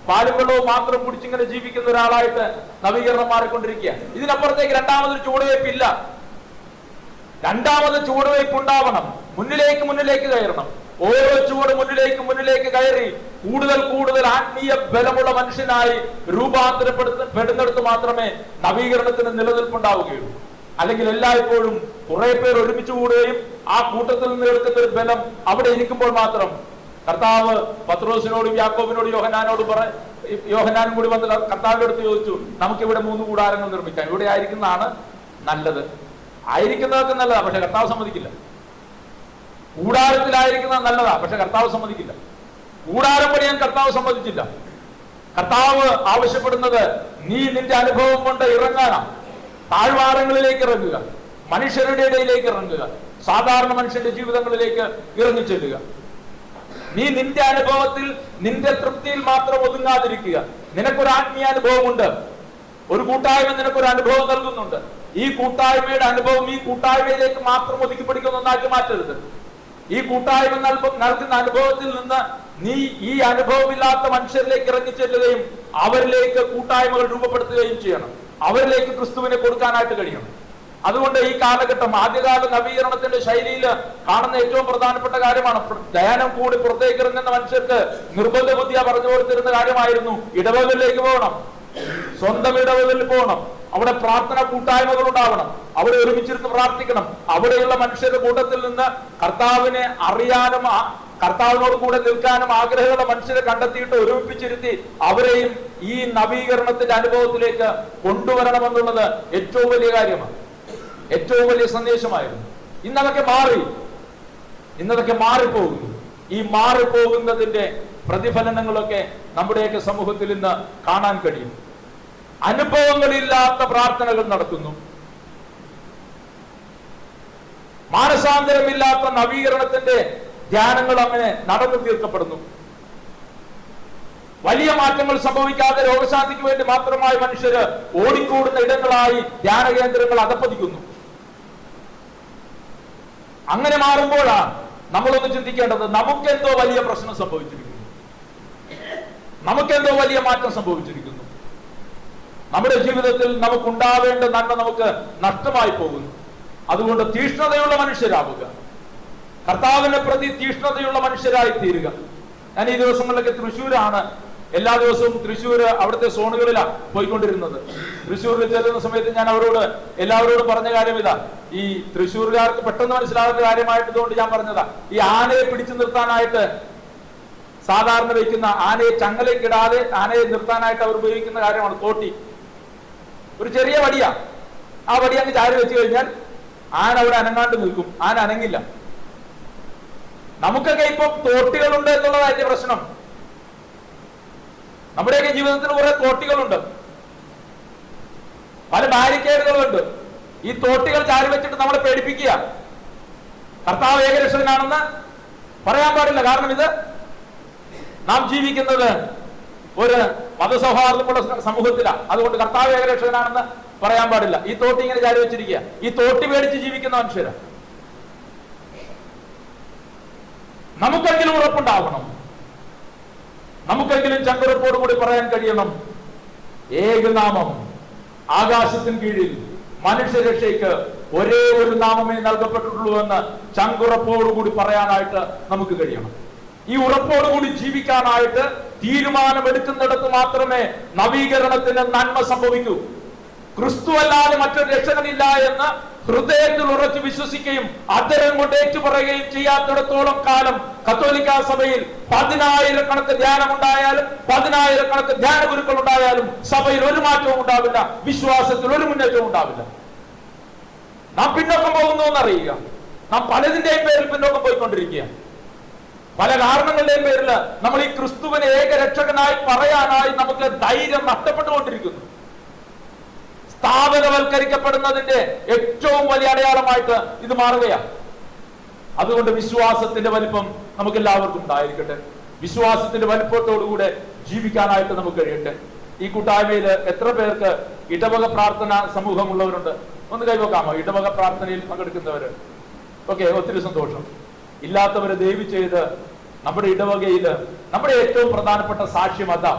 വെള്ളവും മാത്രം കുടിച്ചിങ്ങനെ ജീവിക്കുന്ന ഒരാളായിട്ട് നവീകരണം മാറിക്കൊണ്ടിരിക്കുക. ഇതിനപ്പുറത്തേക്ക് രണ്ടാമതൊരു ചുവടുവയ്പ്പില്ല. രണ്ടാമത് ചുവടുവയ്പ് ഉണ്ടാവണം. മുന്നിലേക്ക് കയറണം. ഓരോ ചുവട് മുന്നിലേക്ക് കയറി കൂടുതൽ ആത്മീയ ബലമുള്ള മനുഷ്യനായി രൂപാന്തരപ്പെടുന്നിടത്ത് മാത്രമേ നവീകരണത്തിന് നിലനിൽപ്പുണ്ടാവുകയുള്ളൂ. അല്ലെങ്കിൽ എല്ലായ്പ്പോഴും കുറെ പേർ ഒരുമിച്ച് കൂടുകയും ആ കൂട്ടത്തിൽ നിന്ന് എടുക്കുന്ന ഒരു ബലം അവിടെ ഇരിക്കുമ്പോൾ മാത്രം. കർത്താവ് പത്രോസിനോടും യാക്കോബിനോടും യോഹന്നാനും കൂടി വന്ന് കർത്താവിന്റെ അടുത്ത് ചോദിച്ചു, നമുക്കിവിടെ 3 കൂടാരങ്ങൾ നിർമ്മിക്കാം, ഇവിടെ ആയിരിക്കുന്നതാണ് നല്ലത്. ആയിരിക്കുന്നതൊക്കെ നല്ലതാ, പക്ഷെ കർത്താവ് സമ്മതിക്കില്ല. കൂടാരത്തിലായിരിക്കുന്നത് നല്ലതാ, പക്ഷെ കർത്താവ് സമ്മതിക്കില്ല. കൂടാരം പണിയാൻ കർത്താവ് സമ്മതിച്ചില്ല. കർത്താവ് ആവശ്യപ്പെടുന്നത് നീ നിന്റെ അനുഭവം കൊണ്ട് ഇറങ്ങാനാ. താഴ്വാരങ്ങളിലേക്ക് ഇറങ്ങുക, മനുഷ്യരുടെ ഇടയിലേക്ക് ഇറങ്ങുക, സാധാരണ മനുഷ്യന്റെ ജീവിതങ്ങളിലേക്ക് ഇറങ്ങിച്ചെല്ലുക. നീ നിന്റെ അനുഭവത്തിൽ നിന്റെ തൃപ്തിയിൽ മാത്രം ഒതുങ്ങാതിരിക്കുക. നിനക്കൊരു ആത്മീയാനുഭവമുണ്ട്. ഒരു കൂട്ടായ്മ നിനക്കൊരു അനുഭവം നൽകുന്നുണ്ട്. ഈ കൂട്ടായ്മയുടെ അനുഭവം ഈ കൂട്ടായ്മയിലേക്ക് മാത്രം ഒതുക്കിപ്പിടിക്കുന്ന ഒന്നാക്കി മാറ്റരുത്. ഈ കൂട്ടായ്മ നൽകുന്ന അനുഭവത്തിൽ നിന്ന് നീ ഈ അനുഭവമില്ലാത്ത മനുഷ്യരിലേക്ക് ഇറങ്ങിച്ചെല്ലുകയും അവരിലേക്ക് കൂട്ടായ്മകൾ രൂപപ്പെടുത്തുകയും ചെയ്യണം. അവരിലേക്ക് ക്രിസ്തുവിനെ കൊടുക്കാനായിട്ട് കഴിയണം. അതുകൊണ്ട് ഈ കാലഘട്ടം ആദ്യകാല നവീകരണത്തിന്റെ ശൈലിയിൽ കാണുന്ന ഏറ്റവും പ്രധാനപ്പെട്ട കാര്യമാണ് ധ്യാനം കൂടി പുറത്തേക്ക് ഇറങ്ങുന്ന മനുഷ്യർക്ക് നിർബന്ധ ബുദ്ധിയ പറഞ്ഞു കൊടുത്തിരുന്ന കാര്യമായിരുന്നു ഇടവകളിലേക്ക് പോകണം, സ്വന്തം ഇടവകളിൽ പോകണം, അവിടെ പ്രാർത്ഥന കൂട്ടായ്മകൾ ഉണ്ടാവണം, അവിടെ ഒരുമിച്ചിരുന്ന് പ്രാർത്ഥിക്കണം. അവിടെയുള്ള മനുഷ്യരുടെ കൂട്ടത്തിൽ നിന്ന് കർത്താവിനെ അറിയാനും കർത്താവിനോട് കൂടെ നിൽക്കാനും ആഗ്രഹമുള്ള മനുഷ്യരെ കണ്ടെത്തിയിട്ട് ഒരുമിപ്പിച്ചിരുത്തി അവരെയും ഈ നവീകരണത്തിന്റെ അനുഭവത്തിലേക്ക് കൊണ്ടുവരണമെന്നുള്ളത് ഏറ്റവും വലിയ കാര്യമാണ്, ഏറ്റവും വലിയ സന്ദേശമായിരുന്നു. ഇന്നതൊക്കെ മാറിപ്പോകുന്നു. ഈ മാറിപ്പോകുന്നതിന്റെ പ്രതിഫലനങ്ങളൊക്കെ നമ്മുടെയൊക്കെ സമൂഹത്തിൽ ഇന്ന് കാണാൻ കഴിയും. അനുഭവങ്ങളില്ലാത്ത പ്രാർത്ഥനകൾ നടക്കുന്നു. മാനസാന്തരമില്ലാത്ത നവീകരണത്തിന്റെ ധ്യാനങ്ങൾ അങ്ങനെ നടന്നു തീർക്കപ്പെടുന്നു. വലിയ മാറ്റങ്ങൾ സംഭവിക്കാതെ രോഗശാന്തിക്ക് വേണ്ടി മാത്രമായി മനുഷ്യര് ഓടിക്കൂടുന്ന ഇടങ്ങളായി ധ്യാന കേന്ദ്രങ്ങൾ അധപ്പതിക്കുന്നു. അങ്ങനെ മാറുമ്പോഴാണ് നമ്മളൊന്ന് ചിന്തിക്കേണ്ടത്, നമുക്കെന്തോ വലിയ പ്രശ്നം സംഭവിച്ചിരിക്കുന്നു, നമുക്കെന്തോ വലിയ മാറ്റം സംഭവിച്ചിരിക്കുന്നു. നമ്മുടെ ജീവിതത്തിൽ നമുക്കുണ്ടാവേണ്ട നന്മ നമുക്ക് നഷ്ടമായി പോകുന്നു. അതുകൊണ്ട് തീഷ്ണതയുള്ള മനുഷ്യരാവുക, കർത്താവിനെ പ്രതി തീഷ്ണതയുള്ള മനുഷ്യരായി തീരുക. ഞാൻ ഈ ദിവസങ്ങളിലൊക്കെ തൃശ്ശൂരാണ്, എല്ലാ ദിവസവും തൃശ്ശൂർ അവിടുത്തെ സോണുകളിലാണ് പോയിക്കൊണ്ടിരുന്നത്. തൃശ്ശൂരിൽ ചെല്ലുന്ന സമയത്ത് ഞാൻ എല്ലാവരോടും പറഞ്ഞ കാര്യം ഇതാ, ഈ തൃശ്ശൂരുകാർക്ക് പെട്ടെന്ന് മനസ്സിലാകുന്ന കാര്യമായിട്ടതുകൊണ്ട് ഞാൻ പറഞ്ഞതാ, ഈ ആനയെ പിടിച്ചു നിർത്താനായിട്ട് സാധാരണ വയ്ക്കുന്ന ആനയെ ചങ്ങലയ്ക്കിടാതെ ആനയെ നിർത്താനായിട്ട് അവർ ഉപയോഗിക്കുന്ന കാര്യമാണ് തോട്ടി. ഒരു ചെറിയ വടിയാ, ആ വടി അങ്ങ് ചാരി വെച്ച് കഴിഞ്ഞാൽ ആന അവിടെ അനങ്ങാണ്ട് നിൽക്കും, ആന അനങ്ങില്ല. നമുക്കൊക്കെ ഇപ്പൊ തോട്ടികളുണ്ട് എന്നുള്ളതായിട്ട് പ്രശ്നം. നമ്മുടെയൊക്കെ ജീവിതത്തിൽ കുറെ തോട്ടികളുണ്ട്, പല ബാരിക്കേഡുകളുണ്ട്. ഈ തോട്ടികൾ ചാരി വെച്ചിട്ട് നമ്മളെ പേടിപ്പിക്കുക. കർത്താവ് ഏകരക്ഷകനാണെന്ന് പറയാൻ പാടില്ല. കാരണം ഇത് നാം ജീവിക്കുന്നത് ഒരു മതസൗഹാർദ്ദമുള്ള സമൂഹത്തിലാണ്. അതുകൊണ്ട് കർത്താവ് ഏകരക്ഷകനാണെന്ന് പറയാൻ പാടില്ല. ഈ തോട്ടി ഇങ്ങനെ ചാരി വെച്ചിരിക്കുക. ഈ തോട്ടി പേടിച്ച് ജീവിക്കുന്ന മനുഷ്യരാ. നമുക്കെങ്കിലും ഉറപ്പുണ്ടാവണം, നമുക്കെങ്കിലും ചങ്കുറപ്പോടുകൂടി പറയാൻ കഴിയണം, ഏകനാമം ആകാശത്തിന് കീഴിൽ മനുഷ്യരക്ഷയ്ക്ക് ഒരേ ഒരു നാമമേ നൽകപ്പെട്ടിട്ടുള്ളൂ എന്ന് ചങ്കുറപ്പോടുകൂടി പറയാനായിട്ട് നമുക്ക് കഴിയണം. ഈ ഉറപ്പോടുകൂടി ജീവിക്കാനായിട്ട് തീരുമാനമെടുക്കുന്നിടത്ത് മാത്രമേ നവീകരണത്തിന് നന്മ സംഭവിക്കൂ. ക്രിസ്തു അല്ലാതെ മറ്റൊരു രക്ഷകനില്ല എന്ന് ഹൃദയത്തിൽ ഉറച്ചു വിശ്വസിക്കുകയും അധരം കൊണ്ട് ഏറ്റുപറയുകയും ചെയ്യാത്തിടത്തോളം കാലം കത്തോലിക്ക സഭയിൽ 10,000 ധ്യാനം ഉണ്ടായാലും 10,000 ധ്യാന ഗുരുക്കൾ ഉണ്ടായാലും സഭയിൽ ഒരു മാറ്റവും ഉണ്ടാവില്ല, വിശ്വാസത്തിൽ ഒരു മുന്നേറ്റവും ഉണ്ടാവില്ല. നാം പിന്നോക്കം പോകുന്നു എന്നറിയുക. നാം പലതിന്റെയും പേരിൽ പിന്നോക്കം പോയിക്കൊണ്ടിരിക്കുക. പല കാരണങ്ങളുടെയും പേരിൽ നമ്മൾ ഈ ക്രിസ്തുവിനെ ഏകരക്ഷകനായി പറയാനായി നമുക്ക് ധൈര്യം നഷ്ടപ്പെട്ടുകൊണ്ടിരിക്കുന്നു. സ്ഥാപനവൽക്കരിക്കപ്പെടുന്നതിന്റെ ഏറ്റവും വലിയ അടയാളമായിട്ട് ഇത് മാറുകയാണ്. അതുകൊണ്ട് വിശ്വാസത്തിന്റെ വലിപ്പം നമുക്ക് എല്ലാവർക്കും ഉണ്ടായിരിക്കട്ടെ. വിശ്വാസത്തിന്റെ വലിപ്പത്തോടുകൂടെ ജീവിക്കാനായിട്ട് നമുക്ക് കഴിയട്ടെ. ഈ കൂട്ടായ്മയിൽ എത്ര പേർക്ക് ഇടവക പ്രാർത്ഥന സമൂഹമുള്ളവരുണ്ട്? ഒന്ന് കൈവക്കാമോ? ഇടവക പ്രാർത്ഥനയിൽ പങ്കെടുക്കുന്നവര്? ഓക്കെ, ഒത്തിരി സന്തോഷം. ഇല്ലാത്തവരെ ദയവ് ചെയ്ത് നമ്മുടെ ഇടവകയില് നമ്മുടെ ഏറ്റവും പ്രധാനപ്പെട്ട സാക്ഷ്യം അതാ,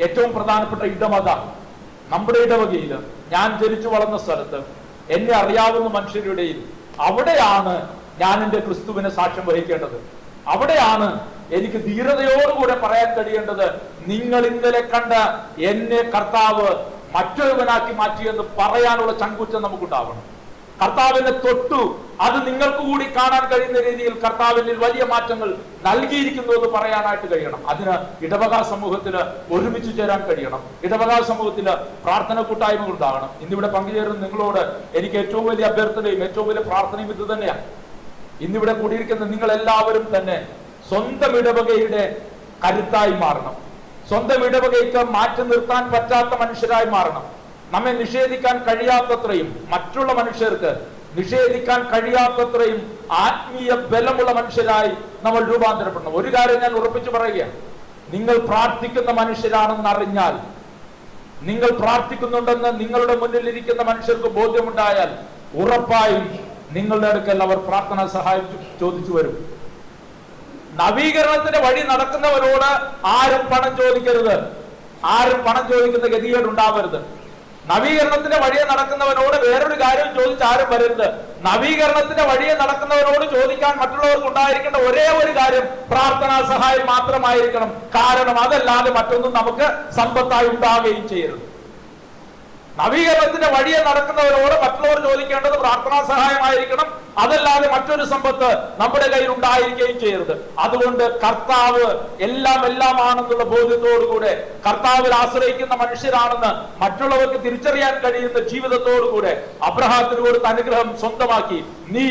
ഏറ്റവും പ്രധാനപ്പെട്ട ഇടം അതാ. നമ്മുടെ ഇടവകയില്, ഞാൻ ജനിച്ചു വളർന്ന സ്ഥലത്ത്, എന്നെ അറിയാവുന്ന മനുഷ്യരുടെ അവിടെയാണ് ഞാൻ എൻ്റെ ക്രിസ്തുവിനെ സാക്ഷ്യം വഹിക്കേണ്ടത്. അവിടെയാണ് എനിക്ക് ധീരതയോടുകൂടെ പറയാൻ കഴിയേണ്ടത്, നിങ്ങൾ ഇന്നലെ കണ്ട എന്നെ കർത്താവ് മറ്റൊരുവനാക്കി മാറ്റിയെന്ന് പറയാനുള്ള ചങ്കൂറ്റം നമുക്കുണ്ടാവണം. കർത്താവിനെ തൊട്ടു, അത് നിങ്ങൾക്ക് കൂടി കാണാൻ കഴിയുന്ന രീതിയിൽ കർത്താവിന് വലിയ മാറ്റങ്ങൾ നൽകിയിരിക്കുന്നു എന്ന് പറയാനായിട്ട് കഴിയണം. അതിന് ഇടവക സമൂഹത്തിന് ഒരുമിച്ച് ചേരാൻ കഴിയണം. ഇടവക സമൂഹത്തിന് പ്രാർത്ഥന കൂട്ടായ്മ ഉണ്ടാകണം. ഇന്നിവിടെ പങ്കുചേരുന്ന നിങ്ങളോട് എനിക്ക് ഏറ്റവും വലിയ അഭ്യർത്ഥനയും ഏറ്റവും വലിയ പ്രാർത്ഥനയും ഇത് തന്നെയാണ്. ഇന്നിവിടെ കൂടിയിരിക്കുന്ന നിങ്ങൾ എല്ലാവരും തന്നെ സ്വന്തം ഇടവകയുടെ കരുത്തായി മാറണം. സ്വന്തം ഇടവകയ്ക്ക് മാറ്റി നിർത്താൻ പറ്റാത്ത മനുഷ്യരായി മാറണം. നമ്മെ നിഷേധിക്കാൻ കഴിയാത്തത്രയും, മറ്റുള്ള മനുഷ്യർക്ക് നിഷേധിക്കാൻ കഴിയാത്തത്രയും ആത്മീയ ബലമുള്ള മനുഷ്യരായി നമ്മൾ രൂപാന്തരപ്പെടണം. ഒരു കാര്യം ഞാൻ ഉറപ്പിച്ചു പറയുകയാണ്, നിങ്ങൾ പ്രാർത്ഥിക്കുന്ന മനുഷ്യരാണെന്ന് അറിഞ്ഞാൽ, നിങ്ങൾ പ്രാർത്ഥിക്കുന്നുണ്ടെന്ന് നിങ്ങളുടെ മുന്നിലിരിക്കുന്ന മനുഷ്യർക്ക് ബോധ്യമുണ്ടായാൽ ഉറപ്പായും നിങ്ങളുടെ അടുക്കൽ അവർ പ്രാർത്ഥനാ സഹായം ചോദിച്ചു വരും. നവീകരണത്തിന്റെ വഴി നടക്കുന്നവരോട് ആരും പണം ചോദിക്കരുത്, ആരും പണം ചോദിക്കുന്ന ഗതികേട് ഉണ്ടാവരുത്. നവീകരണത്തിന്റെ വഴിയെ നടക്കുന്നവരോട് വേറൊരു കാര്യം ചോദിച്ച് ആരും വരരുത്. നവീകരണത്തിന്റെ വഴിയെ നടക്കുന്നവരോട് ചോദിക്കാൻ മറ്റുള്ളവർക്ക് ഉണ്ടായിരിക്കേണ്ട ഒരേ ഒരു കാര്യം പ്രാർത്ഥനാ സഹായം മാത്രമായിരിക്കണം. കാരണം അതല്ലാതെ മറ്റൊന്നും നമുക്ക് സമ്പത്തായി ഉണ്ടാവുകയും ചെയ്യരുത്. നവീകരണത്തിന്റെ വഴിയെ നടക്കുന്നവരോട് മറ്റുള്ളവർ ചോദിക്കേണ്ടത് പ്രാർത്ഥനാ സഹായമായിരിക്കണം, അതല്ലാതെ മറ്റൊരു സമ്പത്ത് നമ്മുടെ കയ്യിൽ ഉണ്ടായിരിക്കുകയും ചെയ്യരുത്. അതുകൊണ്ട് കർത്താവ് എല്ലാമാണെന്നുള്ള ബോധ്യത്തോടുകൂടെ, കർത്താവിൽ ആശ്രയിക്കുന്ന മനുഷ്യരാണെന്ന് മറ്റുള്ളവർക്ക് തിരിച്ചറിയാൻ കഴിയുന്ന ജീവിതത്തോടുകൂടെ അബ്രഹാത്തിന് കൊടുത്ത അനുഗ്രഹം സ്വന്തമാക്കി നീ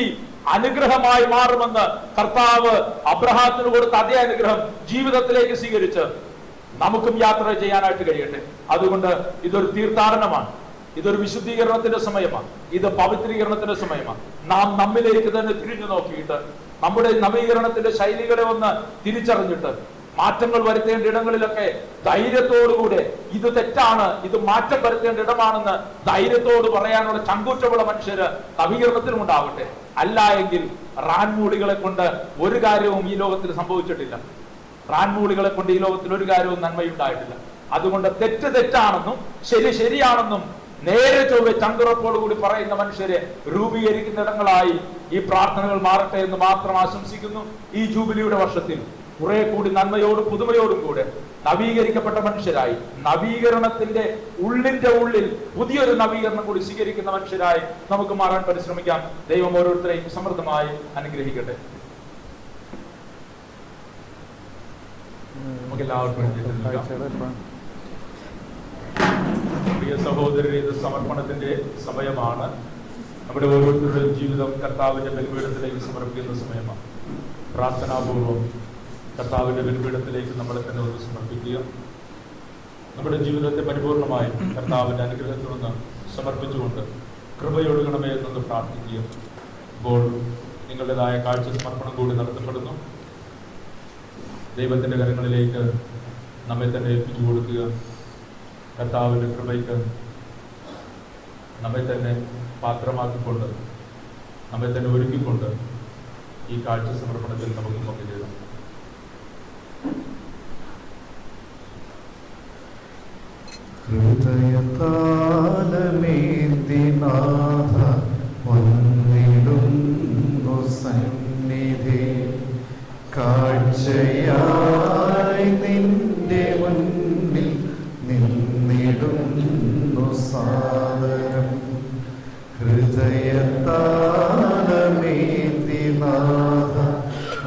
അനുഗ്രഹമായി മാറുമെന്ന് കർത്താവ് അബ്രഹാത്തിന് കൊടുത്ത അതേ അനുഗ്രഹം ജീവിതത്തിലേക്ക് സ്വീകരിച്ച് നമുക്കും യാത്ര ചെയ്യാനായിട്ട് കഴിയട്ടെ. അതുകൊണ്ട് ഇതൊരു തീർത്ഥാടനമാണ്. ഇതൊരു വിശുദ്ധീകരണത്തിന്റെ സമയമാണ്. ഇത് പവിത്രീകരണത്തിന്റെ സമയമാണ്. നാം നമ്മിലേക്ക് തന്നെ തിരിഞ്ഞു നോക്കിയിട്ട് നമ്മുടെ നവീകരണത്തിന്റെ ശൈലികളെ ഒന്ന് തിരിച്ചറിഞ്ഞിട്ട് മാറ്റങ്ങൾ വരുത്തേണ്ട ഇടങ്ങളിലൊക്കെ ധൈര്യത്തോടുകൂടെ ഇത് തെറ്റാണ്, ഇത് മാറ്റം വരുത്തേണ്ട ഇടമാണെന്ന് ധൈര്യത്തോട് പറയാനുള്ള ചങ്കൂറ്റമുള്ള മനുഷ്യര് നവീകരണത്തിലും ഉണ്ടാവട്ടെ. അല്ല എങ്കിൽ റാൻമൂളികളെ കൊണ്ട് ഒരു കാര്യവും ഈ ലോകത്തിൽ സംഭവിച്ചിട്ടില്ല. റാൻമൂളികളെ കൊണ്ട് ഈ ലോകത്തിൽ ഒരു കാര്യവും നന്മയുണ്ടായിട്ടില്ല. അതുകൊണ്ട് തെറ്റ് തെറ്റാണെന്നും ശരി ശരിയാണെന്നും നേരെ ചൊവ്വെ ചങ്കുറപ്പോടുകൂടി പറയുന്ന മനുഷ്യരെ രൂപീകരിക്കുന്ന ഇടങ്ങളായി ഈ പ്രാർത്ഥനകൾ മാറട്ടെ എന്ന് മാത്രം ആശംസിക്കുന്നു. ഈ ജൂബിലിയുടെ വർഷത്തിൽ കുറെ കൂടി നന്മയോടും പുതുമയോടും കൂടെ നവീകരിക്കപ്പെട്ട മനുഷ്യരായി, നവീകരണത്തിന്റെ ഉള്ളിൽ പുതിയൊരു നവീകരണം കൂടി സ്വീകരിക്കുന്ന മനുഷ്യരായി നമുക്ക് മാറാൻ പരിശ്രമിക്കാം. ദൈവം ഓരോരുത്തരെയും സമൃദ്ധമായി അനുഗ്രഹിക്കട്ടെ. പ്രിയ സഹോദരരെ, ഇത് സമർപ്പണത്തിന്റെ സമയമാണ്. നമ്മുടെ ഓരോരുത്തരുടെയും ജീവിതം കർത്താവിന്റെ ബലിപീഠത്തിലേക്ക് സമർപ്പിക്കുന്ന സമയമാണ്. പ്രാർത്ഥനാപൂർവം കർത്താവിന്റെ ബലിപീഠത്തിലേക്ക് നമ്മളെ തന്നെ ഒന്ന് സമർപ്പിക്കുക. നമ്മുടെ ജീവിതത്തെ പരിപൂർണമായും കർത്താവിന്റെ അനുഗ്രഹത്തിലൊന്ന് സമർപ്പിച്ചുകൊണ്ട് കൃപയൊഴുകണമേ എന്നൊന്ന് പ്രാർത്ഥിക്കുക. ഇപ്പോൾ നിങ്ങളുടേതായ കാഴ്ച സമർപ്പണം കൂടി നടത്തപ്പെടുന്നു. ദൈവത്തിന്റെ കരങ്ങളിലേക്ക് നമ്മെ തന്നെ ഏൽപ്പിച്ചു കൊടുക്കുക. കർത്താവിന്റെ കൃപയ്ക്ക് നമ്മെ തന്നെ പാത്രമാക്കിക്കൊണ്ട്, നമ്മെ തന്നെ ഒരുക്കിക്കൊണ്ട് ഈ കാഴ്ച സമർപ്പണത്തിൽ നമുക്ക് പങ്കുചേരാം. ഹൃദയതാലമേന്തിനാഥ വന്നിടുന്നു സന്നിധി, കാഴ്ചയായി നിന്റെ മുന്നിൽ നിന്നിടുന്നു സാദരം. ഹൃദയതാലമേന്തിനാഥ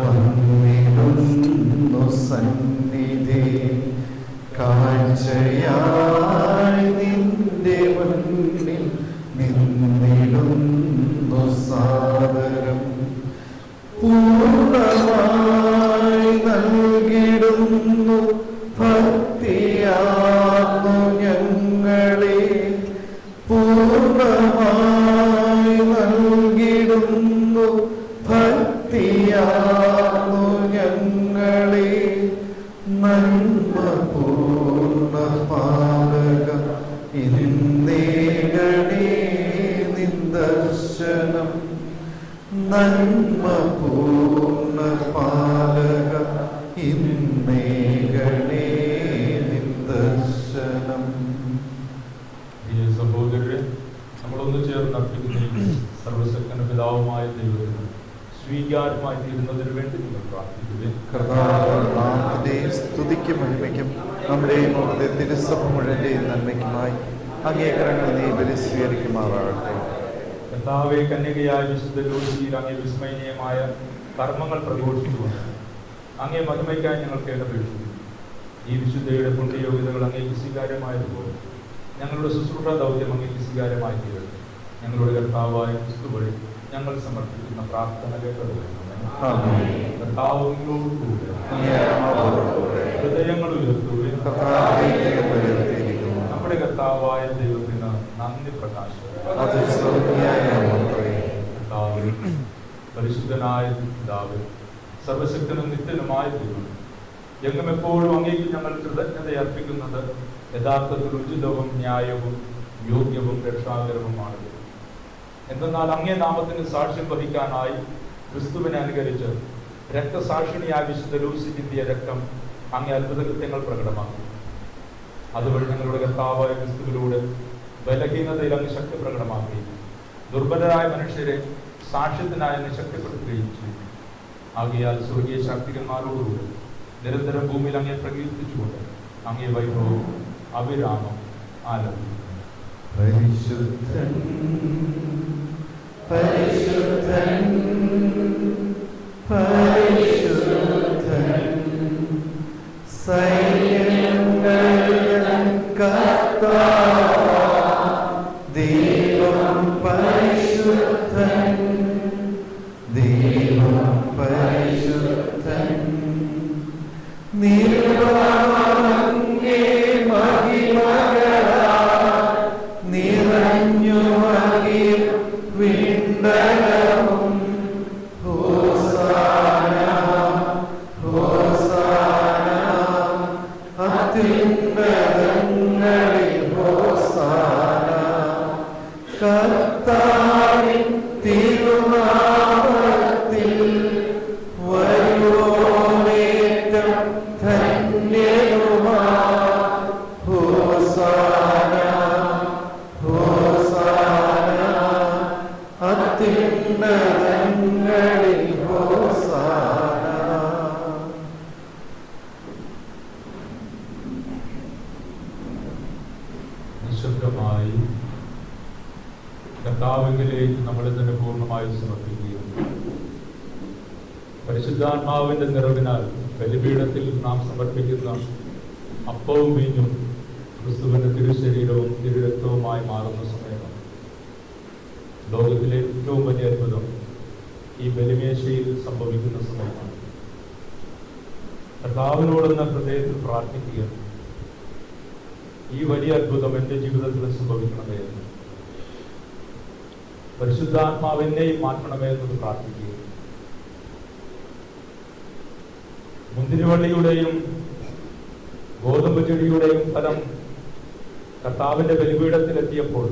വന്നിടുന്നു സന്നിധി, കാഴ്ചയായി നിന്റെ മുന്നിൽ നിന്നിടുന്നു സാദരം. പൂർണ്ണമായി നൽകിടുന്നു ഭക്തിയാർന്നു ഞങ്ങളെ, പൂർണ്ണമായി നൽകിടുന്നു ഭക്തിയാർന്നു ഞങ്ങളെ. നന്മ പൂർണ്ണ പാലക ഇന്നേകണേ നിന്ദർശനം, നന്മ പൂർണ്ണ പാലക ഇന്നേകണേ നിന്ദർശനം. ഈ സഹോദരരെ, നമ്മളൊന്ന് ചേർന്ന് അർപ്പിക്കുന്ന സർവശക്തന്റെ പിതാവുമായ ദൈവത്തിന് സ്വീകാര്യമായി തീരുന്നതിന് വേണ്ടി നിങ്ങൾ പ്രാർത്ഥിക്കുകയും കർത്താവേ സ്തുതിക്കും മഹിമയ്ക്കും നമ്മുടെ മുഖത്തെ തിരുസഭ മുഴുവന്റെയും നന്മയ്ക്കുമായി അംഗീകാരങ്ങൾ നീ ബലി സ്വീകരിക്കുമാറാകട്ടെ. കർത്താവേ, കന്യകയായ വിശുദ്ധ ലൂസിയിൽ അങ്ങേ വിസ്മയനീയമായ കർമ്മങ്ങൾ പ്രഘോഷിച്ചുകൊണ്ട് അങ്ങേ മഹിമയ്ക്കായി ഞങ്ങൾ കേട്ടപേക്ഷിക്കുന്നു. ഈ വിശുദ്ധയുടെ പുണ്യയോഗ്യതകൾ അങ്ങേക്ക് സ്വീകാര്യമായതുപോലെ ഞങ്ങളുടെ ശുശ്രൂഷ ദൗത്യം അങ്ങേക്ക് സ്വീകാര്യമായി തീരട്ടെ. ഞങ്ങളുടെ കർത്താവായ ക്രിസ്തു വഴി ഞങ്ങൾ സമർപ്പിക്കുന്ന പ്രാർത്ഥന കേട്ടതുപോലെ ഹൃദയങ്ങൾ ഉയർത്തുകയും നമ്മുടെ കർത്താവായ ദൈവത്തിന് നന്ദി പ്രകാശിക്കും. പരിശുദ്ധനായ പിതാവേ, സർവശക്തനും നിത്യനുമായ ദൈവം, എങ്ങും എപ്പോഴും അങ്ങേക്ക് ഞങ്ങൾ കൃതജ്ഞത അർപ്പിക്കുന്നത് യഥാർത്ഥത്തിൽ ഉചിതവും ന്യായവും യോഗ്യവും രക്ഷാകരവുമാണ്. എന്തെന്നാൽ അങ്ങേ നാമത്തിന് സാക്ഷ്യം വഹിക്കാനായി ക്രിസ്തുവിനെ അനുകരിച്ച് രക്തസാക്ഷിണിയായ വിശുദ്ധ ലൂസി ചിന്തിയ രക്തം അങ്ങേ അത്ഭുതകൃത്യങ്ങൾ പ്രകടമാക്കി. അതുവഴി ഞങ്ങളുടെ കർത്താവായ ക്രിസ്തുവിലൂടെ ബലഹീനതയിൽ അങ്ങ് ശക്തി പ്രകടമാക്കി ദുർബലരായ മനുഷ്യരെ സാക്ഷ്യത്തിനായി അങ്ങ് ശക്തിപ്പെടുത്തുകയും ചെയ്തു. ആകയാൽ സ്വർഗീയ ശാക്തികന്മാരോടുകൂടി നിരന്തരം ഭൂമിയിൽ അങ്ങേ പ്രകീർത്തിച്ചുകൊണ്ട് അങ്ങേ വൈഭവം അവിരാമം ആലപിക്കുന്നു. പരിശുദ്ധൻ പരിശുദ്ധൻ പരിശുദ്ധൻ സൈന്യങ്ങളുടെ കർത്താവ് ദൈവം പരിശുദ്ധൻ, ദൈവം പരിശുദ്ധൻ. നിർവാഹങ്ങേ മഹിമകളാൽ നിറ കർത്താവിലേക്ക് നമ്മളെ തന്നെ പൂർണ്ണമായി സമർപ്പിക്കുകയും പരിശുദ്ധാത്മാവിന്റെ നിറവിനാൽ ബലിപീഠത്തിൽ നാം സമർപ്പിക്കുന്ന അപ്പവും വീഞ്ഞും ക്രിസ്തുവിന്റെ തിരുശരീരവും തിരുരക്തവുമായി മാറുന്ന സമയമാണ്. ലോകത്തിലെ ഏറ്റവും വലിയ അത്ഭുതം ഈ ബലിമേശയിൽ സംഭവിക്കുന്ന സമയമാണ്. കർത്താവിനോടെന്ന ഹൃദയത്തിൽ പ്രാർത്ഥിക്കുക, ഈ വലിയ അത്ഭുതം എൻ്റെ ജീവിതത്തിൽ സംഭവിക്കണമേ എന്ന്, പരിശുദ്ധാത്മാവിനെയും മാറ്റണമേ എന്ന് പ്രാർത്ഥിക്കുക. മുന്തിരിവള്ളിയുടെയും ഗോതമ്പ് ചെടിയുടെയും ഫലം കർത്താവിന്റെ ബലിപീഠത്തിലെത്തിയപ്പോൾ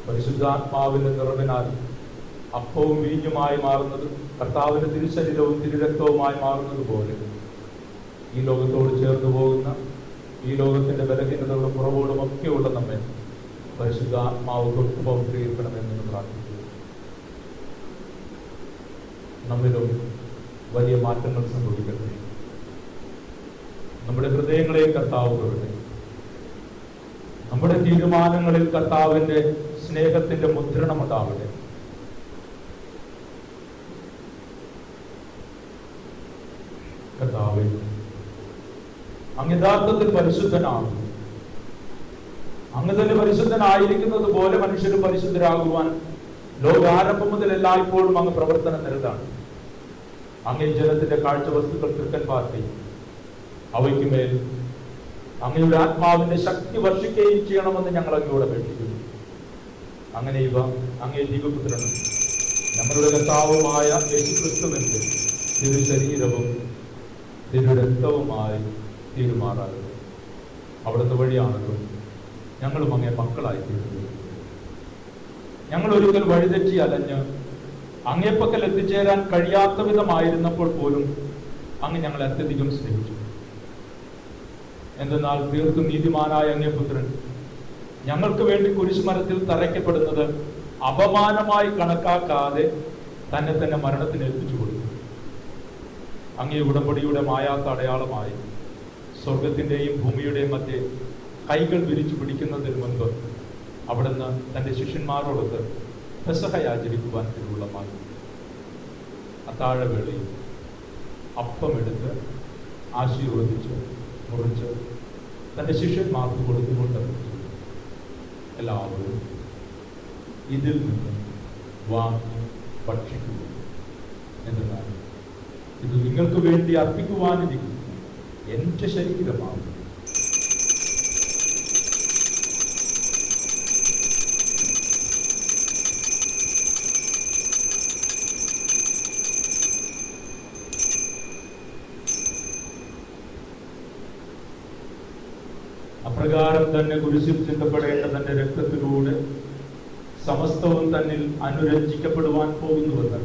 പരിശുദ്ധാത്മാവിന്റെ നിറവിനാൽ അപ്പവും വീഞ്ഞുമായി മാറുന്നത്, കർത്താവിന്റെ തിരുശരീരവും തിരുരക്തവുമായി മാറുന്നത് പോലെ ഈ ലോകത്തോട് ചേർന്ന് പോകുന്ന, ഈ ലോകത്തിന്റെ ബലഹീനതകളും കുറവുകളും ഒക്കെയുള്ള നമ്മെ പരിശുദ്ധാത്മാവ് തൊട്ട് പവിത്രീകരിക്കണമെന്ന് പ്രാർത്ഥിക്കുന്നു. നമ്മിലും വലിയ മാറ്റങ്ങൾ സംഭവിക്കട്ടെ. നമ്മുടെ ഹൃദയങ്ങളെ കർത്താവ് തൊടട്ടെ. നമ്മുടെ തീരുമാനങ്ങളിൽ കർത്താവിന്റെ സ്നേഹത്തിന്റെ മുദ്രണം ഉണ്ടാവട്ടെ. കർത്താവേ, അങ്ങ് യഥാർത്ഥത്തിൽ പരിശുദ്ധനാകും. അങ്ങ് തന്നെ പരിശുദ്ധനായിരിക്കുന്നത് പോലെ മനുഷ്യരും പരിശുദ്ധരാകുവാൻ ലോകാരംഭം മുതൽ എല്ലായ്പ്പോഴും അങ്ങ് പ്രവർത്തനം നിരതാണ്. അങ്ങേ ജനത്തിന്റെ കാഴ്ച വസ്തുക്കൾ തൃക്കൻ പാർട്ടി അവയ്ക്ക് മേൽ അങ്ങയുടെ ആത്മാവിന്റെ ശക്തി വർഷിക്കുകയും ചെയ്യണമെന്ന് ഞങ്ങൾ അങ്ങയോട് അപേക്ഷിക്കുന്നു. അങ്ങനെ ഇവ അങ്ങേ ദൈവപുത്രനും ഞങ്ങളുടെ കർത്താവുമായ യേശുക്രിസ്തുവിന്റെ തിരുശരീരവും തിരുരക്തവുമായി തീരുമാറാകുന്നു. അവിടുത്തെ വഴിയാണല്ലോ ഞങ്ങളും അങ്ങേ മക്കളായി തീരുന്നത്. ഞങ്ങൾ ഒരിക്കൽ വഴിതെറ്റി അലഞ്ഞ് അങ്ങേപ്പക്കൽ എത്തിച്ചേരാൻ കഴിയാത്ത വിധമായിരുന്നപ്പോൾ പോലും അങ്ങ് ഞങ്ങളെ അത്യധികം സ്നേഹിച്ചു. എന്തെന്നാൽ തീർത്തും നീതിമാനായ അങ്ങേ പുത്രൻ ഞങ്ങൾക്ക് വേണ്ടി കുരിശുമരത്തിൽ തറയ്ക്കപ്പെടുന്നത് അപമാനമായി കണക്കാക്കാതെ തന്നെ തന്നെ മരണത്തിന് ഏൽപ്പിച്ചു കൊടുത്തു. അങ്ങേ ഉടമ്പടിയുടെ മായാത്ത അടയാളമായി സ്വർഗത്തിന്റെയും ഭൂമിയുടെയും മധ്യേ കൈകൾ വിരിച്ചു പിടിക്കുന്നതിന് മുൻപ് അവിടുന്ന് തന്റെ ശിഷ്യന്മാരോടൊത്ത് പെസഹ ആചരിക്കുവാൻ തിരുവുള്ളമായി. അത്താഴവേളയിൽ അപ്പമെടുത്ത് ആശീർവദിച്ച് മുറിച്ച് തന്റെ ശിഷ്യന്മാർക്ക് കൊടുത്തുകൊണ്ട് എല്ലാവരും ഇതിൽ നിന്ന് വാങ്ങി ഭക്ഷിക്കുക. എന്നാൽ ഇത് നിങ്ങൾക്ക് വേണ്ടി അർപ്പിക്കുവാനിരിക്കും എന്റെ ശരീരമാകും. അപ്രകാരം തന്നെ കുരിശിൽ ചിന്തപ്പെടേണ്ട തന്റെ രക്തത്തിലൂടെ സമസ്തവും തന്നിൽ അനുരഞ്ജിക്കപ്പെടുവാൻ പോകുന്നുവെന്ന്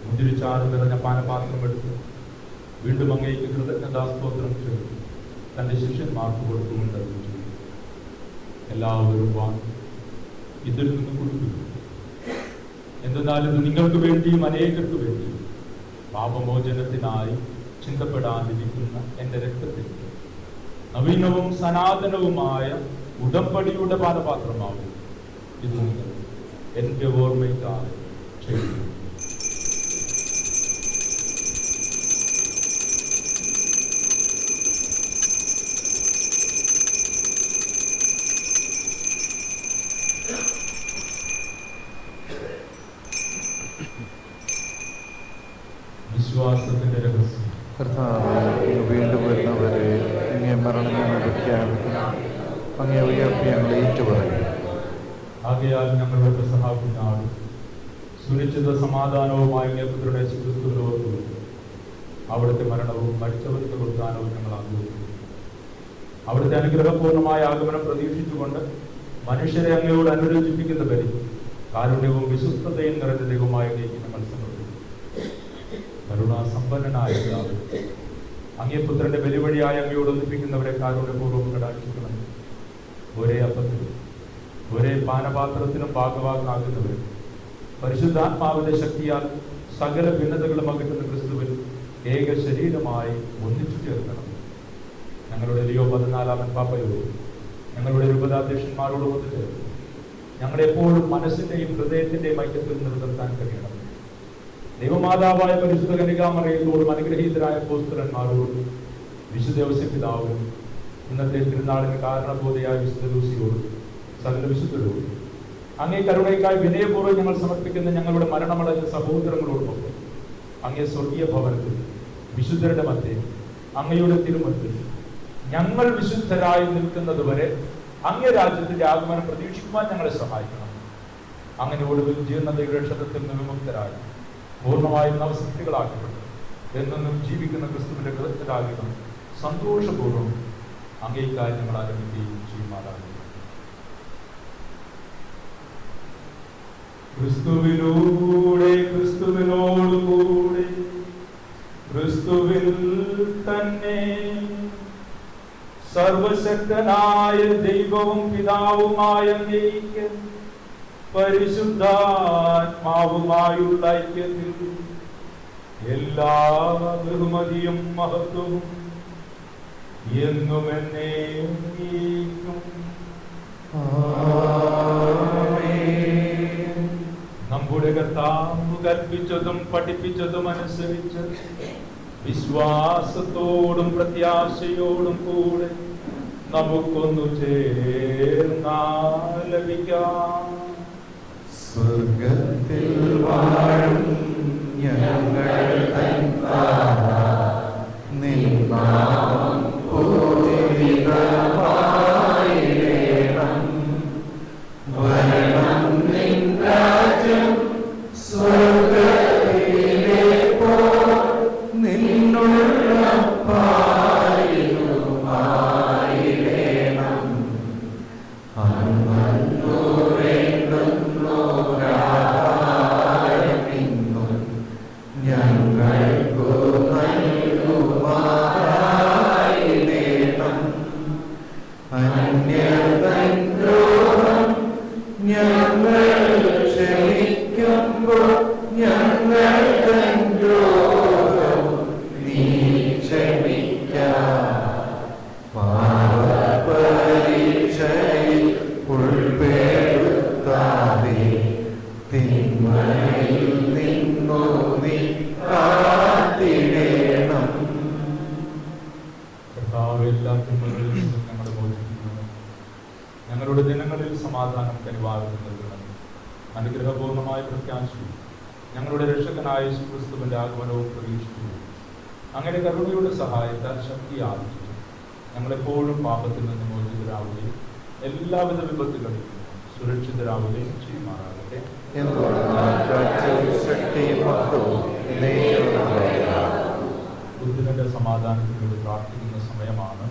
മുന്തിരിച്ചാറ് നിറഞ്ഞ പാനപാത്രം എടുത്ത് വീണ്ടും അങ്ങേക്ക് കൃതജ്ഞതാസ്തോത്രം ചെയ്തു തന്റെ ശിഷ്യന്മാർക്ക് കൊടുത്തുകൊണ്ട് എല്ലാവരും വാങ്ങി ഇതിൽ നിന്ന് കൊടുക്കുന്നു. എന്തെന്നാൽ ഇത് നിങ്ങൾക്ക് വേണ്ടിയും അനേകർക്ക് വേണ്ടിയും പാപമോചനത്തിനായി ചിന്തപ്പെടാനിരിക്കുന്ന എന്റെ രക്തത്തിൽ നവീനവും സനാതനവുമായ ഉടമ്പടിയുടെ പാനപാത്രമാകും. ഇത് നിങ്ങൾ എന്റെ ഓർമ്മയ്ക്കായി ചെയ്യുന്നു. വിശ്വാസത്തിന്റെ രഹസ്യം. കർത്താവേ, വീണ്ടും വരുന്നവരെ അങ്ങേ മരണം ഞങ്ങൾ പ്രഖ്യാപിക്കുന്നു, അങ്ങേ ഉയർത്തി ഞങ്ങൾ ഏറ്റുപറയും. ആകയാൽ ഞങ്ങളുടെ പെസഹാകുഞ്ഞാളും സുനിശ്ചിത സമാധാനവുമായി പുത്രയുടെ ക്രിസ്തുവിനോർക്കുന്നു. അവിടുത്തെ മരണവും മരിച്ചവർക്ക് ഉത്ഥാനവും ഞങ്ങൾ ആഗ്രഹിക്കുന്നു. അവിടുത്തെ അനുഗ്രഹപൂർണമായ ആഗമനം പ്രതീക്ഷിച്ചുകൊണ്ട് മനുഷ്യരെ അങ്ങയോട് അനുരഞ്ജിപ്പിക്കുന്ന ബലി കാരുണ്യവും വിശ്വസ്തതയും നിറഞ്ഞ ദൈവമായ ഞങ്ങൾ സമർപ്പിക്കുന്നു. കരുണാസമ്പന്നനായ അങ്ങേ പുത്രന്റെ ബലിവഴിയായി അങ്ങയോട് ഒന്നിപ്പിക്കുന്നവരെ കാരുണ്യപൂർവ്വം കടാക്ഷിക്കണം. ഒരേ അപ്പത്തിലും ഒരേ പാനപാത്രത്തിലും ഭാഗവാക്കാകുന്നവരും പരിശുദ്ധാത്മാവിന്റെ ശക്തിയാൽ സകല ഭിന്നതകളും അകറ്റുന്ന ക്രിസ്തുവിൽ ഏക ശരീരമായി ഒന്നിച്ചു ചേർക്കണം. ഞങ്ങളുടെ ലിയോ 14 പാപ്പയോടും ഞങ്ങളുടെ രൂപതാധ്യക്ഷന്മാരോടും ഒത്തു ചേർന്ന് ഞങ്ങളെപ്പോഴും മനസ്സിന്റെയും ഹൃദയത്തിന്റെയും ഐക്യത്തിൽ നിലനിർത്താൻ കഴിയണം. ദൈവമാതാവായ പരിശുദ്ധ കന്യകാമറിയത്തോടും അനുഗ്രഹീതരായ അപ്പോസ്തലന്മാരോടും വിശുദ്ധ ഔസേപ്പ് പിതാവിനും ഇന്നത്തെ തിരുനാളിന് കാരണബോധയായ വിശുദ്ധ ലൂസിയോടും സകല വിശുദ്ധരോടും അങ്ങേ കരുണയ്ക്കായി വിനയപൂർവ്വം ഞങ്ങൾ സമർപ്പിക്കുന്ന ഞങ്ങളുടെ മരണമടഞ്ഞ സഹോദരങ്ങളോടൊപ്പം അങ്ങേ സ്വർഗീയ ഭവനത്തിൽ വിശുദ്ധരുടെ മധ്യേ അങ്ങയുടെ തിരുമുൻപിൽ ഞങ്ങൾ വിശുദ്ധരായി നിൽക്കുന്നത് വരെ അങ്ങേ രാജ്യത്തിന്റെ ആഗമനം പ്രതീക്ഷിക്കുവാൻ ഞങ്ങളെ സഹായിക്കണം. അങ്ങനെ ഒടുവിൽ ജീർണതയുടെ ക്ഷതത്തിൽ നിന്ന് വിമുക്തരായി പൂർണ്ണമായും നവസൃഷ്ടികളാക്കപ്പെട്ടു എന്നും ജീവിക്കുന്ന ക്രിസ്തുവിന്റെ കൃതജ്ഞരാകുന്നു സന്തോഷപൂർവ്വം അങ്ങേക്കായി ഞങ്ങൾ ആരംഭിക്കുകയും ചെയ്യുമാറാകുന്നു. ക്രിസ്തുവിലൂടെ ക്രിസ്തുവിനോടുകൂടെ ക്രിസ്തുവിൽ തന്നെ സർവശക്തനായ ദൈവവും പിതാവുമായ അങ്ങേക്ക് പരിശുദ്ധാത്മാവുമായുള്ള ഐക്യത്തിൽ എല്ലാ ബഹുമതിയും മഹത്വവും എന്നും എന്നേക്കും നമ്മുടെ കർത്താവ് കൽപ്പിച്ചതും പഠിപ്പിച്ചതും അനുസരിച്ച് വിശ്വാസത്തോടും പ്രത്യാശയോടും കൂടെ നമുക്കൊന്നു ചേർന്നാലപിക്കാം. സ്വർഗത്തിൽ വാഴും ഞങ്ങൾ തൻ താതാ, നിൻ നാമം പൂജിതമായിടേണം. വരണം നിൻ രാജ്യം സ്വർഗത്തിലെ പോൽ നിന്നുള്ളപ്പായിലുമായിടേണം. അന്നു വേണ്ടുന്നോരാഹാരമിന്നും ഞങ്ങൾക്കു നൽകുമാറായിടേണം. അന്യതൻ ദ്രോഹം ഞങ്ങൾ ക്ഷമിക്കുമ്പോൾ ഞങ്ങൾ തൻ ദ്രോഹവും നീ ക്ഷമിക്കാം. പാപപരീക്ഷയിൽ ഉൾപ്പെടുത്താതെ തിന്മയിൽ നിന്നു നീ കാത്തിടേണം. കർത്താവ് എല്ലാ തിന്മകളിൽ നിന്നും ഞങ്ങളെ മോചിപ്പിക്കുന്നു. ഞങ്ങളുടെ ദിനങ്ങളിൽ സമാധാനം കനിവാർന്നു നൽകണം. അനുഗ്രഹപൂർണമായ പ്രത്യാശയും ഞങ്ങളുടെ രക്ഷകനായ യേശുക്രിസ്തുവിന്റെ ആഗമനവും പ്രതീക്ഷിക്കുന്നു. അങ്ങനെ കരുണയുടെ സഹായത്താൽ ശക്തി ആർജിച്ചു ഞങ്ങളെപ്പോഴും പാപത്തിൽ നിന്ന് മോചിതരാവുകയും എല്ലാവിധ വിപത്തുകളിൽ സുരക്ഷിതരാവുകയും ചെയ്യുമാറാകട്ടെ. ബുദ്ധിതന്റെ സമാധാനത്തിനോട് പ്രാർത്ഥിക്കുന്ന സമയമാണ്.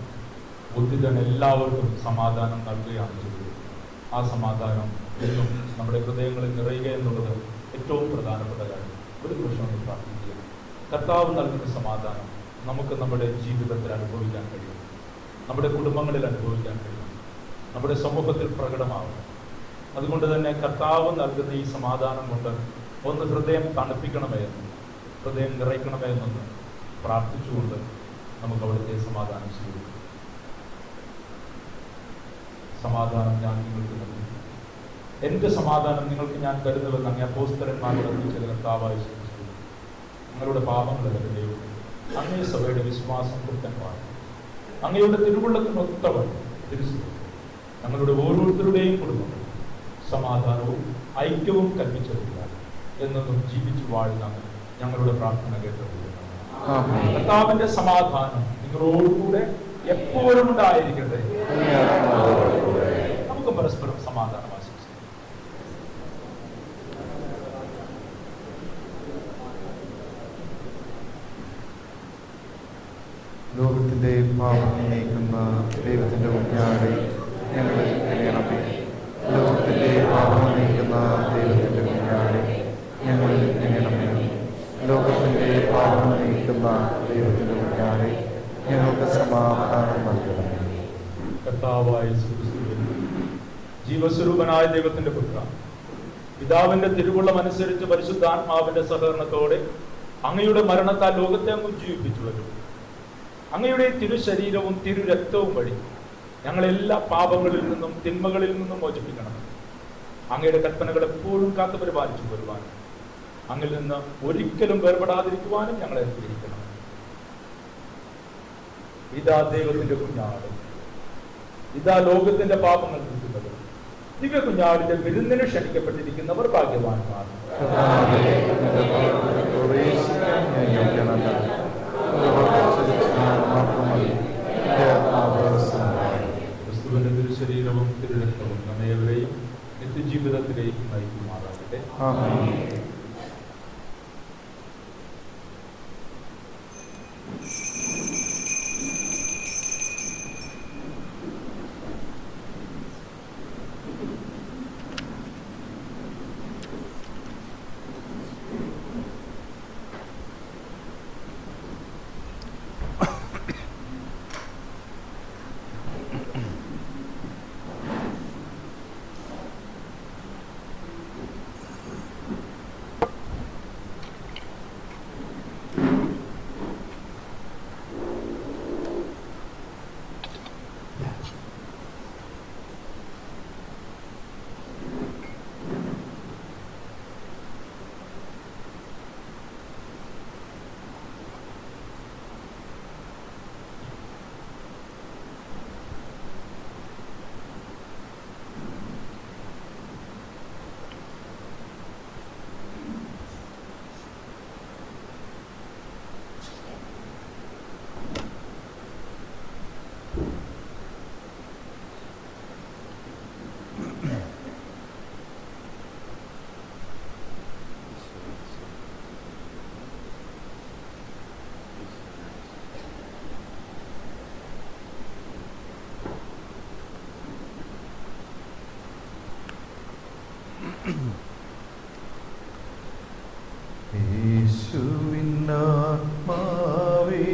ബുദ്ധിതൻ എല്ലാവർക്കും സമാധാനം നൽകുകയാണ് ചെയ്തത്. ആ സമാധാനം എന്നും നമ്മുടെ ഹൃദയങ്ങളിൽ നിറയുക എന്നുള്ളത് ഏറ്റവും പ്രധാനപ്പെട്ട കാര്യം. ഒരു നിമിഷം ഒന്ന് പ്രാർത്ഥിക്കുക. കർത്താവ് നൽകുന്ന സമാധാനം നമുക്ക് നമ്മുടെ ജീവിതത്തിൽ അനുഭവിക്കാൻ കഴിയും, നമ്മുടെ കുടുംബങ്ങളിൽ അനുഭവിക്കാൻ കഴിയും, നമ്മുടെ സമൂഹത്തിൽ പ്രകടമാകും. അതുകൊണ്ട് തന്നെ കർത്താവ് നൽകുന്ന ഈ സമാധാനം കൊണ്ട് ഒന്ന് ഹൃദയം തണുപ്പിക്കണമേ എന്നും ഹൃദയം നിറയ്ക്കണമേ എന്നൊന്ന് പ്രാർത്ഥിച്ചുകൊണ്ട് നമുക്ക് അവിടുത്തെ സമാധാനം സ്വീകരിക്കാം. സമാധാനം ഞാൻ നിങ്ങൾക്ക് നൽകുന്നു, എന്റെ സമാധാനം നിങ്ങൾക്ക് ഞാൻ കരുതുമെന്ന് അങ്ങേ അപ്പോസ്തലന്മാരോട് അറിയിച്ച കർത്താവായ യേശുക്രിസ്തു നിങ്ങളുടെ പാപങ്ങളല്ല ദൈവം അങ്ങേ സഭയുടെ വിശ്വാസം കൃത്യമാണ്. അങ്ങയുടെ തിരുവുള്ളത്തിനൊത്തവൻ തിരിച്ചു ഞങ്ങളുടെ ഓരോരുത്തരുടെയും കുടുംബം സമാധാനവും ഐക്യവും കൽപ്പിച്ചെടുക്കുക എന്നൊന്നും ജീവിച്ചു വാഴുന്ന ഞങ്ങളുടെ പ്രാർത്ഥന കേട്ടത്. കർത്താവിന്റെ സമാധാനം നിങ്ങളോടുകൂടെ എപ്പോഴും ഉണ്ടായിരിക്കട്ടെ. നമുക്ക് പരസ്പരം സമാധാനം ആശംസിക്കാം. ലോകത്തിന്റെ പാപം നീക്കുന്ന ദൈവത്തിന്റെ കുഞ്ഞാടെ ഞങ്ങളിൽ കഴിയണമേ. ലോകത്തിന്റെ പാപം നീക്കുന്ന ദൈവത്തിന്റെ കുഞ്ഞാടെ ഞങ്ങളിൽ കഴിയണമേ. ലോകത്തിന്റെ പാപം നീക്കുന്ന ദൈവത്തിന്റെ കുഞ്ഞാടെ ഞങ്ങൾക്ക് സമാധാനം നൽകണമേ. കർത്താവായ യേശുക്രിസ്തുവേ, ജീവസ്വരൂപനായ ദൈവത്തിന്റെ പുത്ര, പിതാവിന്റെ തിരുവുള്ളം അനുസരിച്ച് പരിശുദ്ധാത്മാവിന്റെ സഹകരണത്തോടെ അങ്ങയുടെ മരണത്താൽ ലോകത്തെ അങ്ങ് ജീവിപ്പിച്ചു വരും. അങ്ങയുടെ തിരുശരീരവും തിരുരക്തവും വഴി ഞങ്ങളെല്ലാ പാപങ്ങളിൽ നിന്നും തിന്മകളിൽ നിന്നും മോചിപ്പിക്കണം. അങ്ങയുടെ കൽപ്പനകൾ എപ്പോഴും കാത്തു പരിപാലിച്ചു വരുവാനും അങ്ങിൽ നിന്ന് ഒരിക്കലും വേർപെടാതിരിക്കുവാനും ഞങ്ങളെ അനുഗ്രഹിക്കണം. ഇതാ ദൈവത്തിന്റെ കുഞ്ഞാട്, ഇതാ ലോകത്തിന്റെ പാപങ്ങൾ നീക്കുന്നവർ, ദിവ്യ കുഞ്ഞാടിന്റെ വിരുന്നിന് ക്ഷണിക്കപ്പെട്ടിരിക്കുന്നവർ ഭാഗ്യവാന്മാർ. ക്രിസ്തുവിന്റെ തിരുശരീരവും തിരുരക്തവും നമ്മേവരെയും നിത്യജീവിതത്തിലേക്ക് നയിക്കുമാറാകട്ടെ. യേശുവിനാത്മാവേ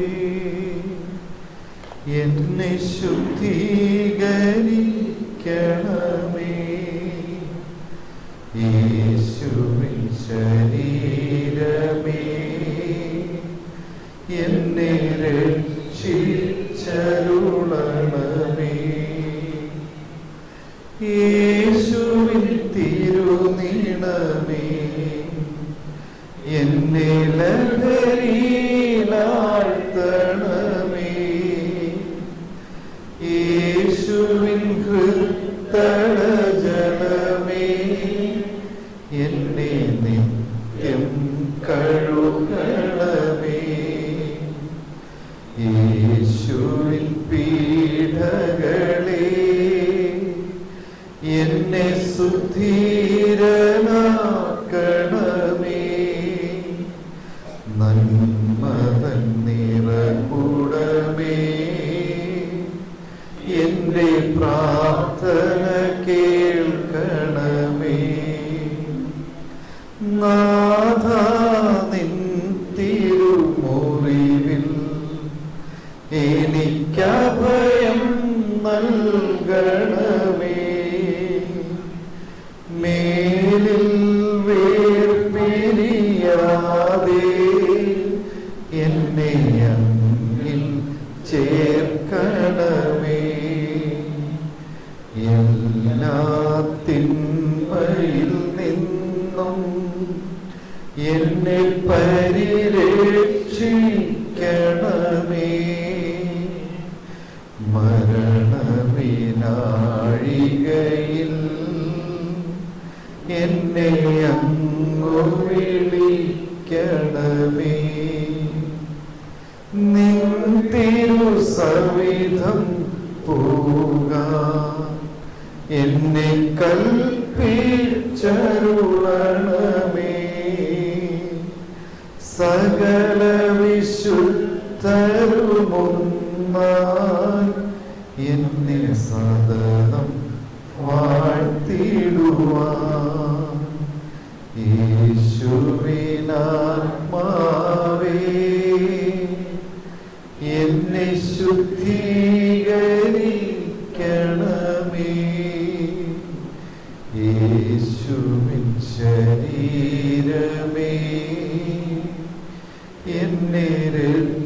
എന്നെ ശുദ്ധീകരിക്കണമേ. യേശുവിൻ ശരീരമേ എന്നെ രക്ഷിച്ചരുളണമേ. യേശുവിൻ തിരുനിണമേ എന്നെ ലഹരിയിലാഴ്ത്തണമേ. യേശുവിൻ ഹൃദയജലമേ എന്നെ നിത്യം കഴുകണമേ. യേശുവിൻ പീഡകളേ എന്നെ സുധീരനാക്കണമേ. നന്മതൻ നിറകുടമേ എന്റെ പ്രാർത്ഥന കേൾക്കണമേ. നാഥാ നിൻ തിരുമുറിവിൽ എനിക്കഭയം നൽകണമേ. മേലിൽ വേർപിരിയാതെ എന്നെ അങ്ങിൽ ചേർക്കണമേ. എല്ലാ തിന്മയിൽ നിന്നും എന്നെ പരിരക്ഷിക്കണമേ. മരണവിനാഴികയിൽ എന്നെ അങ്ങു വിളിക്കണമേ. നിൻ തിരുസവിധം പോകാൻ എന്നെ കൽപ്പിച്ചരുളണമേ. സകല വിശുദ്ധരുമൊന്നായി എന്നെ സദനം വാഴ്ത്തിടുവാൻ. യേശുവിനാത്മാവേ എന്നെ ശുദ്ധീകരിക്കണമേ. യേശുവിൻ ശരീരമേ എന്നെ രക്ഷിച്ചരുളണമേ.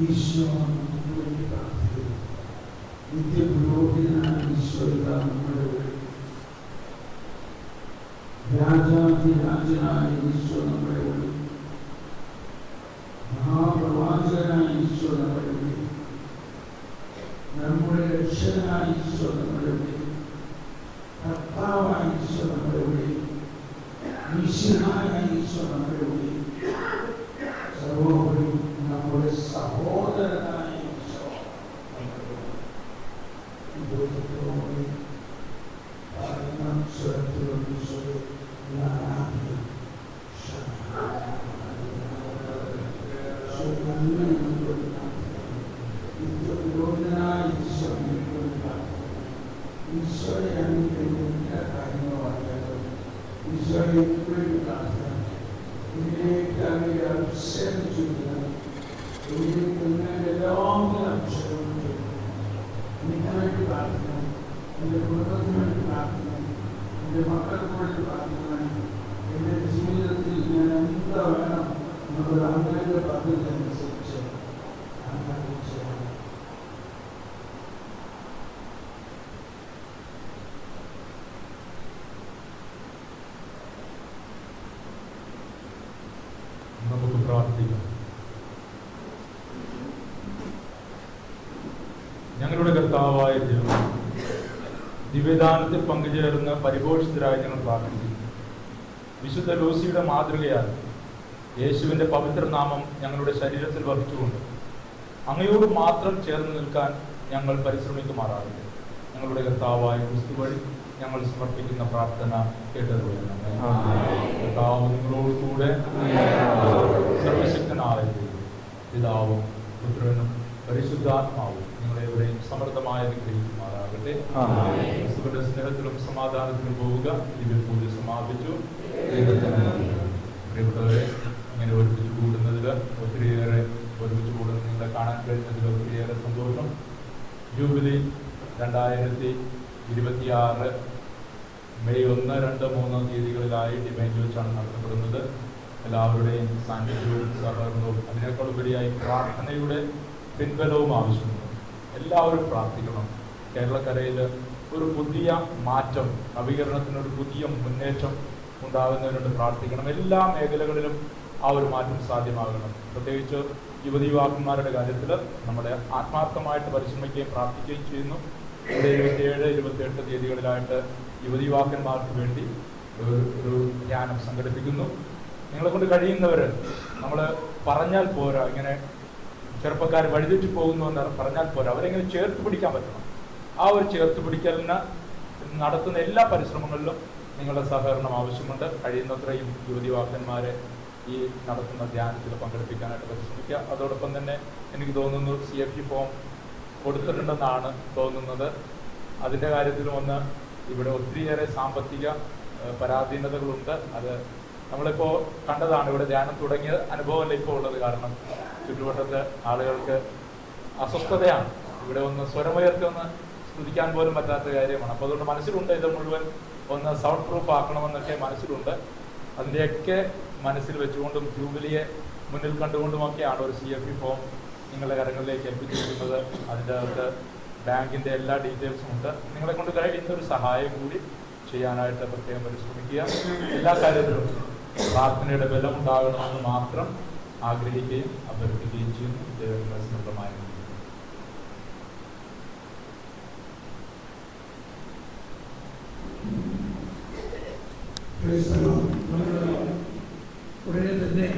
ഈശോ നിത്യപുരോഹിതനായ ഈശോയുടെ നമ്മുടെ രാജാതിരാജനായ ഈശോ നമ്മുടെ മഹാപ്രവാചകനായ ഈശോ നമ്മുടെ രക്ഷകനായ ഈശോ നമ്മുടെ കർത്താവായ ഈശോ നമ്മുടെ മിശിഹായ ഈശോ നമ്മുടെ സർവോപരി നമ്മുടെ സഹോദരനായ ഈശോ ഈശോയെ എല്ലാ കാര്യങ്ങളും അറിയാതെ ഈശോയെ എപ്പോഴും പ്രാർത്ഥന ഇതിലേക്ക് അങ്ങനെ അഭിഷേകം ചെയ്യുന്നത് ഇതിലേക്ക് എല്ലാം അഭിഷേകം ചെയ്യുന്നു. എനിക്ക് വേണ്ടി പ്രാർത്ഥിക്കണം, എൻ്റെ കുടുംബത്തിന് വേണ്ടി പ്രാർത്ഥിക്കണം, എൻ്റെ മക്കൾക്ക് വേണ്ടി പ്രാർത്ഥിക്കണം. എൻ്റെ ജീവിതത്തിൽ ഞാൻ എന്താ വേണം എന്നൊരു അങ്ങയുടെ പദ്ധതി അനുസരിച്ച് അങ്ങനെ ചെയ്യണം. നമുക്ക് പ്രാർത്ഥിക്കാം. ഞങ്ങളുടെ കർത്താവായ ദൈവം, ദിവ്യദാനത്തിൽ പങ്കുചേർന്ന് പരിപോഷിതരായി ഞങ്ങൾ പ്രാർത്ഥിക്കുന്നു. വിശുദ്ധ ലൂസിയുടെ മാതൃകയാൽ യേശുവിൻ്റെ പവിത്രനാമം ഞങ്ങളുടെ ശരീരത്തിൽ വഹിച്ചുകൊണ്ട് അങ്ങയോട് മാത്രം ചേർന്ന് നിൽക്കാൻ ഞങ്ങൾ പരിശ്രമിക്കുമാറാകട്ടെ. ഞങ്ങളുടെ കർത്താവായ ക്രിസ്തു വഴി ഞങ്ങൾ സമർപ്പിക്കുന്ന പ്രാർത്ഥന കേട്ടതുപോലെ കർത്താവ് നിങ്ങളോട് കൂടെ സർവശക്തനായ പിതാവും പുത്രനും പരിശുദ്ധാത്മാവും നിങ്ങളെവരെയും സമൃദ്ധമായി അനുഗ്രഹിക്കുമാറാകട്ടെ. ക്രിസ്തുവിന്റെ സ്നേഹത്തിലും സമാധാനത്തിലും പോവുക. ദിവ്യ പൂജ സമാപിച്ചു. പ്രിയപ്പെട്ടവരെ, ഇങ്ങനെ ഒരുമിച്ച് കൂടുന്നതിൽ ഒത്തിരിയേറെ ഒരുമിച്ച് കൂടുന്നത് നിങ്ങളെ കാണാൻ കഴിഞ്ഞതിൽ ഒത്തിരിയേറെ സന്തോഷം. ജൂബിലി 2026 മെയ് 1, 2, 3 തീയതികളിലായി ഡിവൈൻ വെച്ചാണ് നടത്തപ്പെടുന്നത്. എല്ലാവരുടെയും സാന്നിധ്യവും സഹകരണവും അതിനേക്കാൾ ഉപരിയായി പ്രാർത്ഥനയുടെ പിൻബലവും ആവശ്യമുണ്ട്. എല്ലാവരും പ്രാർത്ഥിക്കണം. കേരളക്കരയിൽ ഒരു പുതിയ മാറ്റം, നവീകരണത്തിനൊരു പുതിയ മുന്നേറ്റം ഉണ്ടാകുന്നതിനുണ്ട് പ്രാർത്ഥിക്കണം. എല്ലാ മേഖലകളിലും ആ ഒരു മാറ്റം സാധ്യമാകണം. പ്രത്യേകിച്ച് യുവതി യുവാക്കന്മാരുടെ കാര്യത്തിൽ നമ്മുടെ ആത്മാർത്ഥമായിട്ട് പരിശ്രമിക്കുകയും പ്രാർത്ഥിക്കുകയും ചെയ്യുന്നു. 27, 28 തീയതികളിലായിട്ട് യുവതി യുവാക്കന്മാർക്ക് വേണ്ടി ഒരു ധ്യാനം സംഘടിപ്പിക്കുന്നു. നിങ്ങളെ കൊണ്ട് കഴിയുന്നവർ, നമ്മൾ പറഞ്ഞാൽ പോരാ, ഇങ്ങനെ ചെറുപ്പക്കാർ വഴിതെറ്റി പോകുന്നു എന്ന് പറഞ്ഞാൽ പോരാ, അവരെങ്ങനെ ചേർത്ത് പിടിക്കാൻ പറ്റണം. ആ ഒരു ചേർത്ത് പിടിക്കലിന് നടത്തുന്ന എല്ലാ പരിശ്രമങ്ങളിലും നിങ്ങളുടെ സഹകരണം ആവശ്യമുണ്ട്. കഴിയുന്നത്രയും യുവതി യുവാക്കന്മാരെ ഈ നടത്തുന്ന ധ്യാനത്തിൽ പങ്കെടുപ്പിക്കാനായിട്ട് പരിശ്രമിക്കുക. അതോടൊപ്പം തന്നെ എനിക്ക് തോന്നുന്നു CFP ഫോം കൊടുത്തിട്ടുണ്ടെന്നാണ് തോന്നുന്നത്. അതിൻ്റെ കാര്യത്തിലും ഒന്ന് ഇവിടെ ഒത്തിരിയേറെ സാമ്പത്തിക പരാധീനതകളുണ്ട്. അത് നമ്മളിപ്പോൾ കണ്ടതാണ്. ഇവിടെ ധ്യാനം തുടങ്ങിയ അനുഭവമല്ല ഇപ്പോൾ ഉള്ളത്. കാരണം ചുറ്റുവട്ടത്ത് ആളുകൾക്ക് അസ്വസ്ഥതയാണ്. ഇവിടെ ഒന്ന് സ്വരമുയർത്തി ഒന്ന് സ്തുതിക്കാൻ പോലും പറ്റാത്ത കാര്യമാണ്. അപ്പോൾ അതുകൊണ്ട് മനസ്സിലുണ്ട് ഇത് മുഴുവൻ ഒന്ന് സൗണ്ട് പ്രൂഫ് ആക്കണമെന്നൊക്കെ മനസ്സിലുണ്ട്. അതിൻ്റെയൊക്കെ മനസ്സിൽ വെച്ചുകൊണ്ടും ജൂബിലിയെ മുന്നിൽ കണ്ടുകൊണ്ടുമൊക്കെയാണ് ഒരു CFP ഫോം നിങ്ങളുടെ കരങ്ങളിലേക്ക് ഏൽപ്പിച്ചിരിക്കുന്നത്. അതിൻ്റെ അകത്ത് ബാങ്കിൻ്റെ എല്ലാ ഡീറ്റെയിൽസും ഉണ്ട്. നിങ്ങളെ കൊണ്ട് കഴിയുന്ന ഒരു സഹായം കൂടി ചെയ്യാനായിട്ട് പ്രത്യേകം പരിശ്രമിക്കുക. എല്ലാ കാര്യത്തിലും പ്രാർത്ഥനയുടെ ബലം ഉണ്ടാകണമെന്ന് മാത്രം ആഗ്രഹിക്കുകയും അഭ്യർത്ഥിക്കുകയും ചെയ്യുന്നു. ദൈവങ്ങളെ സ്വന്തമായി ഉടനെ തന്നെ